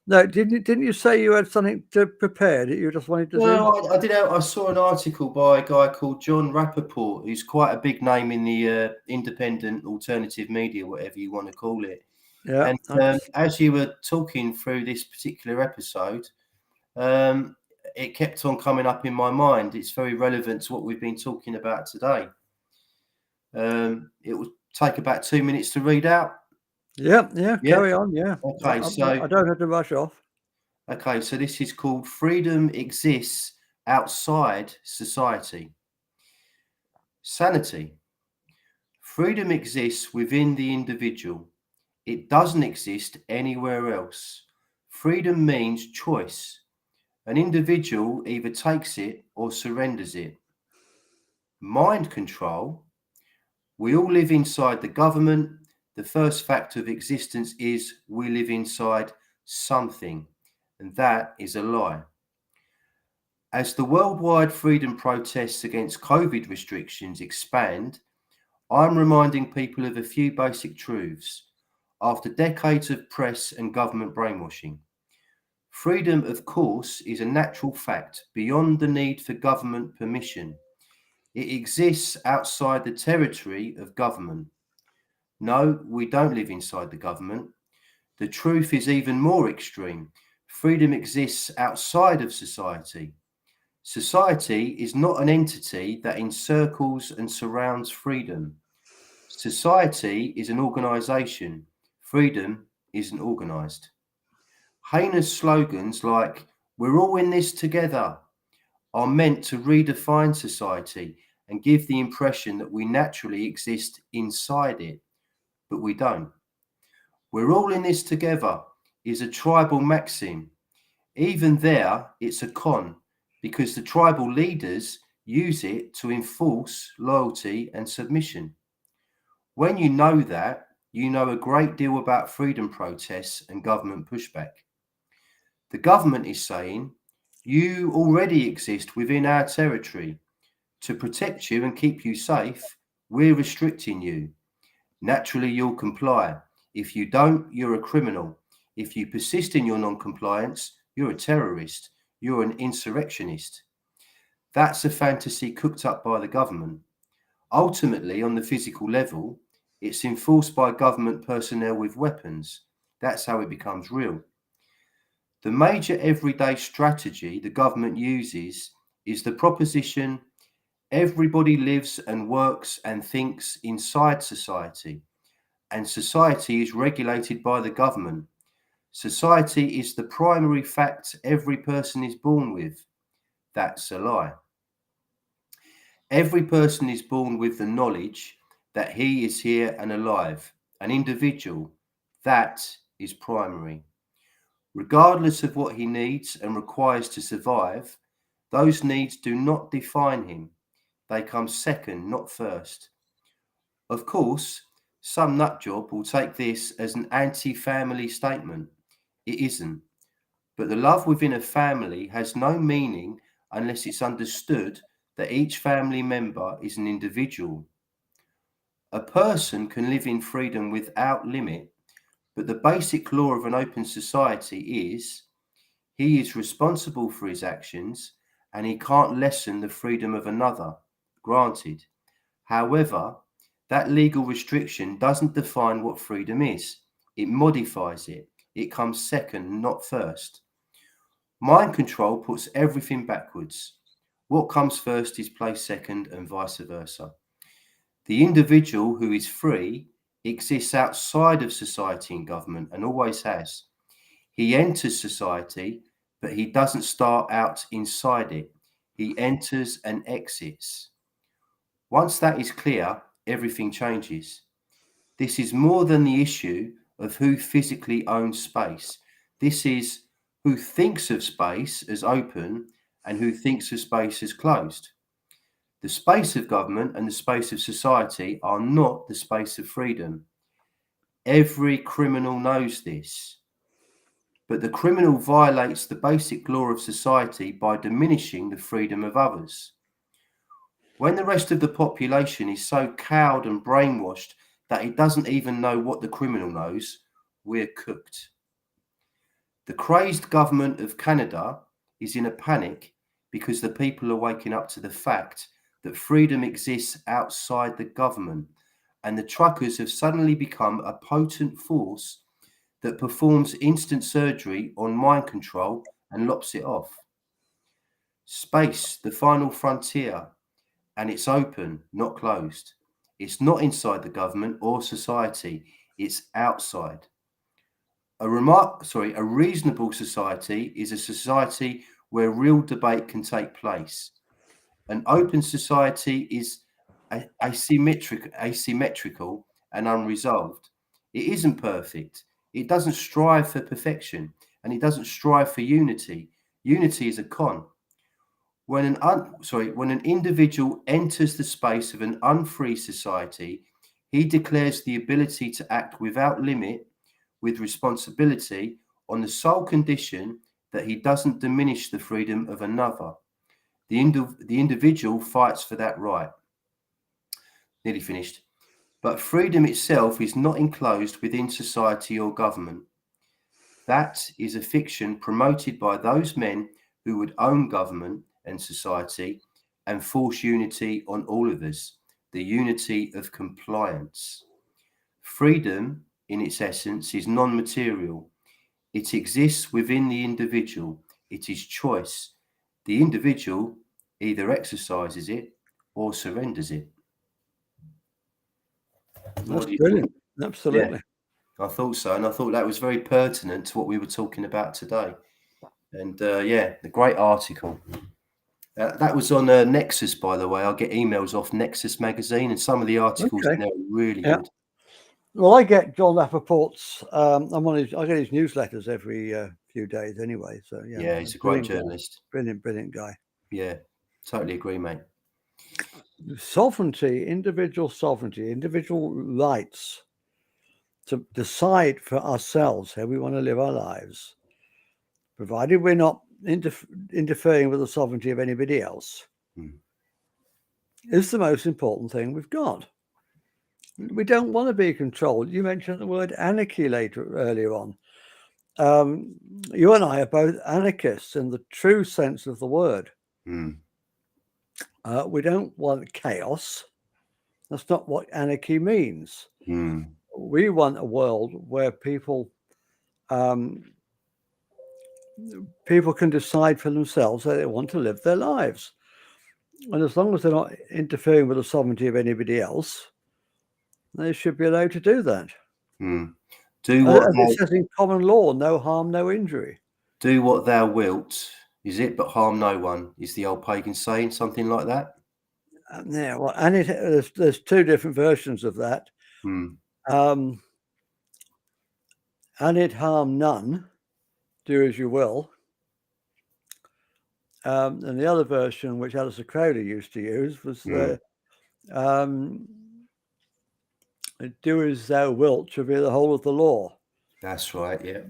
No, didn't you say you had something to prepare that you just wanted to do? No, I did. I saw an article by a guy called John Rappaport, who's quite a big name in the independent alternative media, whatever you want to call it. Yeah. And as you were talking through this particular episode, it kept on coming up in my mind. It's very relevant to what we've been talking about today. It will take about 2 minutes to read out. Yeah, carry on. Yeah. Okay, so I don't have to rush off. Okay, so this is called Freedom Exists Outside Society. Sanity. Freedom exists within the individual. It doesn't exist anywhere else. Freedom means choice. An individual either takes it or surrenders it. Mind control. We all live inside the government. The first fact of existence is we live inside something, and that is a lie. As the worldwide freedom protests against COVID restrictions expand, I'm reminding people of a few basic truths after decades of press and government brainwashing. Freedom, of course, is a natural fact beyond the need for government permission. It exists outside the territory of government. No, we don't live inside the government. The truth is even more extreme. Freedom exists outside of society. Society is not an entity that encircles and surrounds freedom. Society is an organization. Freedom isn't organized. Heinous slogans like, "We're all in this together," are meant to redefine society and give the impression that we naturally exist inside it, but we don't. "We're all in this together" is a tribal maxim. Even there, it's a con, because the tribal leaders use it to enforce loyalty and submission. When you know that, you know a great deal about freedom protests and government pushback. The government is saying, you already exist within our territory. To protect you and keep you safe, we're restricting you. Naturally, you'll comply. If you don't, you're a criminal. If you persist in your non-compliance, you're a terrorist. You're an insurrectionist. That's a fantasy cooked up by the government. Ultimately, on the physical level, it's enforced by government personnel with weapons. That's how it becomes real. The major everyday strategy the government uses is the proposition: everybody lives and works and thinks inside society, and society is regulated by the government. Society is the primary fact every person is born with. That's a lie. Every person is born with the knowledge that he is here and alive, an individual. That is primary. Regardless of what he needs and requires to survive, those needs do not define him. They come second, not first. Of course, some nutjob will take this as an anti-family statement. It isn't. But the love within a family has no meaning unless it's understood that each family member is an individual. A person can live in freedom without limit, but the basic law of an open society is he is responsible for his actions and he can't lessen the freedom of another. Granted. However, that legal restriction doesn't define what freedom is. It modifies it. It comes second, not first. Mind control puts everything backwards. What comes first is placed second, and vice versa. The individual who is free exists outside of society and government and always has. He enters society, but he doesn't start out inside it. He enters and exits. Once that is clear, everything changes. This is more than the issue of who physically owns space. This is who thinks of space as open and who thinks of space as closed. The space of government and the space of society are not the space of freedom. Every criminal knows this. But the criminal violates the basic law of society by diminishing the freedom of others. When the rest of the population is so cowed and brainwashed that it doesn't even know what the criminal knows, we're cooked. The crazed government of Canada is in a panic because the people are waking up to the fact that freedom exists outside the government, and the truckers have suddenly become a potent force that performs instant surgery on mind control and lops it off. Space, the final frontier, and it's open, not closed. It's not inside the government or society, it's outside. A reasonable society is a society where real debate can take place. An open society is asymmetrical and unresolved. It isn't perfect. It doesn't strive for perfection, and it doesn't strive for unity. Unity is a con. When an individual enters the space of an unfree society, he declares the ability to act without limit, with responsibility, on the sole condition that he doesn't diminish the freedom of another. The individual fights for that right. Nearly finished. But freedom itself is not enclosed within society or government. That is a fiction promoted by those men who would own government and society and force unity on all of us, the unity of compliance. Freedom, in its essence, is non-material. It exists within the individual. It is choice. The individual either exercises it or surrenders it. That's brilliant. Absolutely. Yeah, I thought so. And I thought that was very pertinent to what we were talking about today. And the great article. That was on Nexus, by the way. I get emails off Nexus magazine, and some of the articles in there are really good. Well, I get John Rappaport's. I get his newsletters every few days anyway. So yeah, he's a great journalist. Brilliant guy. Yeah, totally agree, mate. Sovereignty, individual rights to decide for ourselves how we want to live our lives, provided we're not interfering with the sovereignty of anybody else, is the most important thing we've got. We don't want to be controlled. You mentioned the word anarchy earlier on. You and I are both anarchists in the true sense of the word. We don't want chaos. That's not what anarchy means. We want a world where people can decide for themselves how they want to live their lives. And as long as they're not interfering with the sovereignty of anybody else, they should be allowed to do that. Do what it says in common law, no harm, no injury. Do what thou wilt, is it, but harm no one, is the old pagan saying, something like that? Yeah, well, and there's two different versions of that. And it harm none, do as you will. And the other version, which Alistair Crowley used to use, was do as thou wilt should be the whole of the law. That's right, yeah.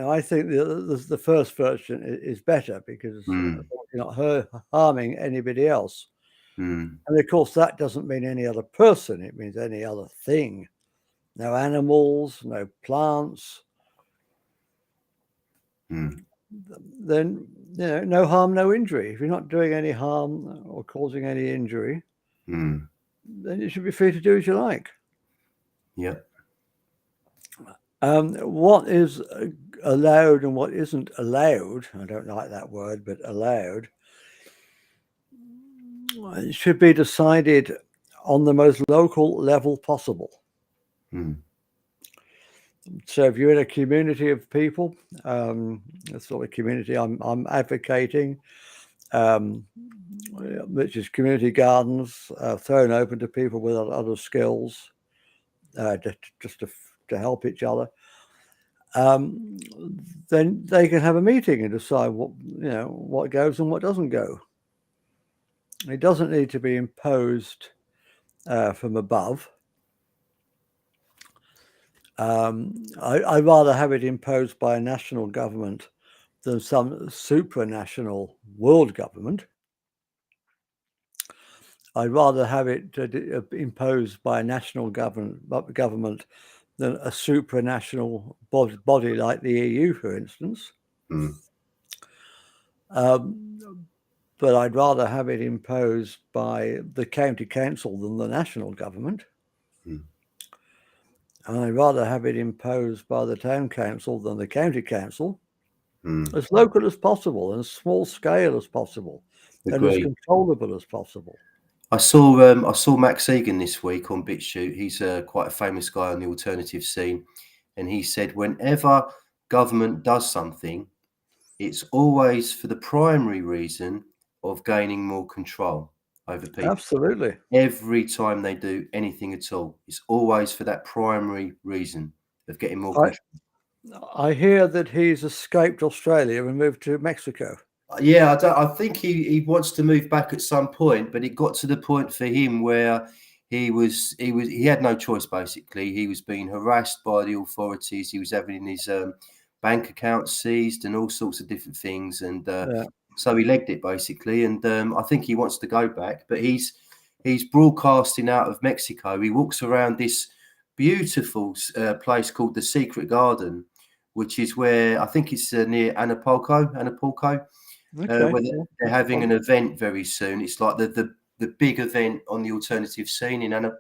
I think the first version is better because you're not harming anybody else. And of course, that doesn't mean any other person. It means any other thing. No animals, no plants. Then, no harm, no injury. If you're not doing any harm or causing any injury, then you should be free to do as you like. Yeah. What is allowed and what isn't allowed, I don't like that word, but allowed, it should be decided on the most local level possible. So if you're in a community of people, the sort of community I'm advocating, which is community gardens thrown open to people with other skills, just to help each other. then they can have a meeting and decide what goes and what doesn't go. It doesn't need to be imposed from above. I'd rather have it imposed by a national government than some supranational world government. I'd rather have it imposed by a national government than a supranational body like the EU, for instance. But I'd rather have it imposed by the county council than the national government. And I'd rather have it imposed by the town council than the county council. As local as possible and as small scale as possible. And as controllable as possible. I saw Max Egan this week on BitChute. He's quite a famous guy on the alternative scene, and he said whenever government does something, it's always for the primary reason of gaining more control over people. Absolutely. Every time they do anything at all, it's always for that primary reason of getting more control. I hear that he's escaped Australia and moved to Mexico. Yeah, I think he wants to move back at some point, but it got to the point for him where he had no choice. Basically, he was being harassed by the authorities. He was having his bank account seized and all sorts of different things, and so he legged it basically. And I think he wants to go back, but he's broadcasting out of Mexico. He walks around this beautiful place called the Secret Garden, which is where I think it's near Acapulco. Okay. Where they're having an event very soon. It's like the big event on the alternative scene in I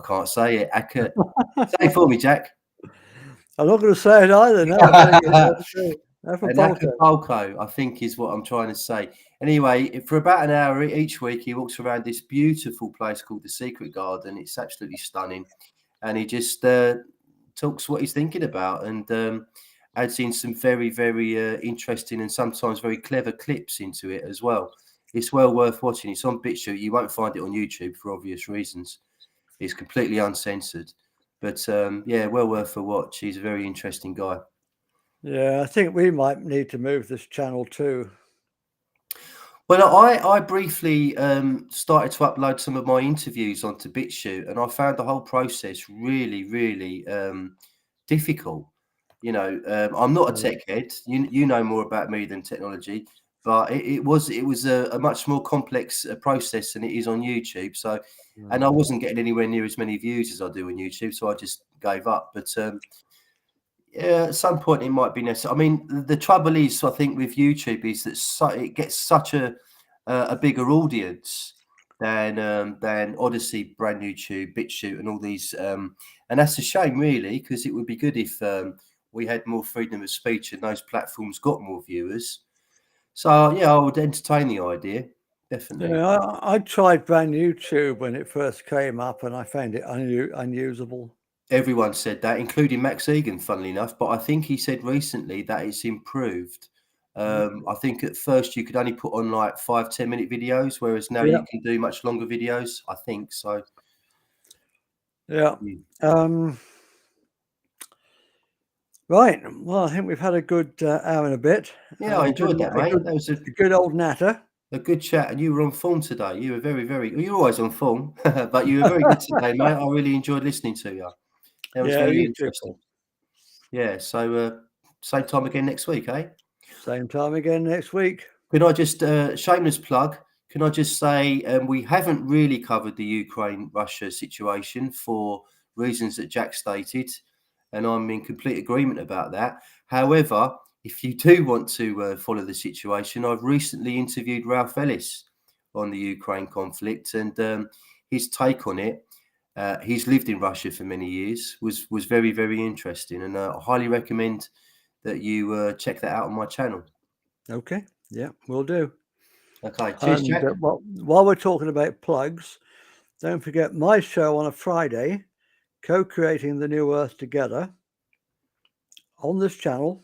can't say it. Say it for me, Jack. I'm not going to say it either. No. Acapulco, I think, is what I'm trying to say. Anyway, for about an hour each week, he walks around this beautiful place called the Secret Garden. It's absolutely stunning, and he just talks what he's thinking about and adds in some very, very interesting and sometimes very clever clips into it as well. It's well worth watching. It's on BitChute. You won't find it on YouTube for obvious reasons. It's completely uncensored. But well worth a watch. He's a very interesting guy. Yeah, I think we might need to move this channel too. Well, I briefly started to upload some of my interviews onto BitChute, and I found the whole process really, really difficult. I'm not a tech head. You know more about me than technology, but it was a much more complex process than it is on YouTube. So, and I wasn't getting anywhere near as many views as I do on YouTube, so I just gave up. But yeah, at some point it might be necessary. I mean, the trouble is, I think with YouTube is that it gets such a bigger audience than Odyssey, Brand YouTube, BitChute, and all these. And that's a shame, really, because it would be good if we had more freedom of speech and those platforms got more viewers. So yeah, I would entertain the idea, definitely. Yeah, I tried Brand YouTube when it first came up, and I found it unusable. Everyone said that, including Max Egan, funnily enough. But I think he said recently that it's improved. I think at first you could only put on like 5-10 minute videos, whereas now you can do much longer videos. I think so. Yeah. Right. Well, I think we've had a good hour and a bit. Yeah, I enjoyed that, mate. That was a good old natter. A good chat, and you were on form today. You were very, very. You're always on form, but you were very good today, mate. I really enjoyed listening to you. That was very interesting. Yeah. So same time again next week, eh? Same time again next week. Could I just shameless plug? Can I just say we haven't really covered the Ukraine-Russia situation for reasons that Jack stated, and I'm in complete agreement about that. However, if you do want to follow the situation, I've recently interviewed Ralph Ellis on the Ukraine conflict, and his take on it. He's lived in Russia for many years. Was very, very interesting, and I highly recommend that you check that out on my channel. Okay. Yeah, we'll do. Okay. Cheers, Jack. While we're talking about plugs, don't forget my show on a Friday, Co-Creating the New Earth Together, on this channel.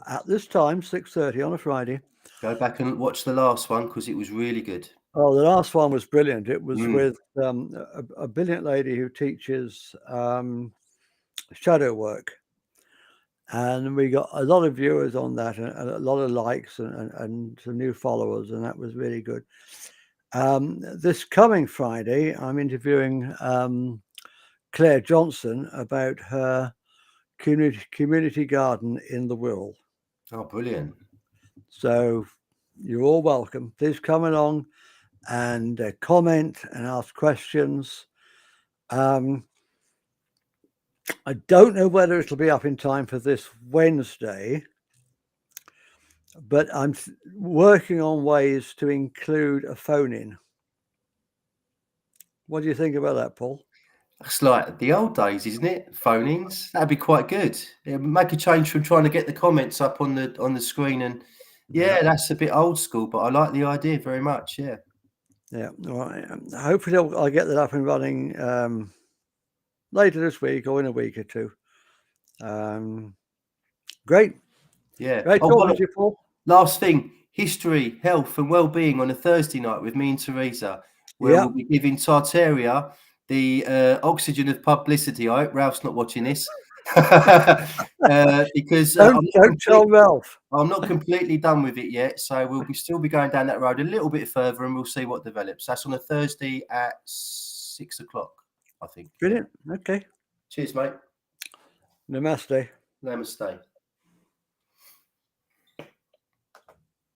At this time, 6:30 on a Friday. Go back and watch the last one because it was really good. Oh, the last one was brilliant. It was with a brilliant lady who teaches shadow work. And we got a lot of viewers on that, and a lot of likes, and some new followers, and that was really good. This coming Friday, I'm interviewing Claire Johnson about her community garden in the Wirral. Oh, brilliant. So you're all welcome. Please come along and comment and ask questions. I don't know whether it'll be up in time for this Wednesday, but I'm working on ways to include a phone-in. What do you think about that, Paul? It's like the old days, isn't it? Phone-ins. That'd be quite good. Yeah, make a change from trying to get the comments up on the screen, and yeah, that's a bit old school, but I like the idea very much. Yeah. Yeah. Well, hopefully I'll get that up and running later this week or in a week or two. Great. Yeah. Great talking to you, Paul. Last thing, history, health and well-being on a Thursday night with me and Teresa, where we'll be giving Tartaria the oxygen of publicity. I hope Ralph's not watching this. Because don't tell Ralph. I'm not completely done with it yet, so we'll still be going down that road a little bit further, and we'll see what develops. That's on a Thursday at 6 o'clock, I think. Brilliant. Okay. Cheers, mate. Namaste. Namaste.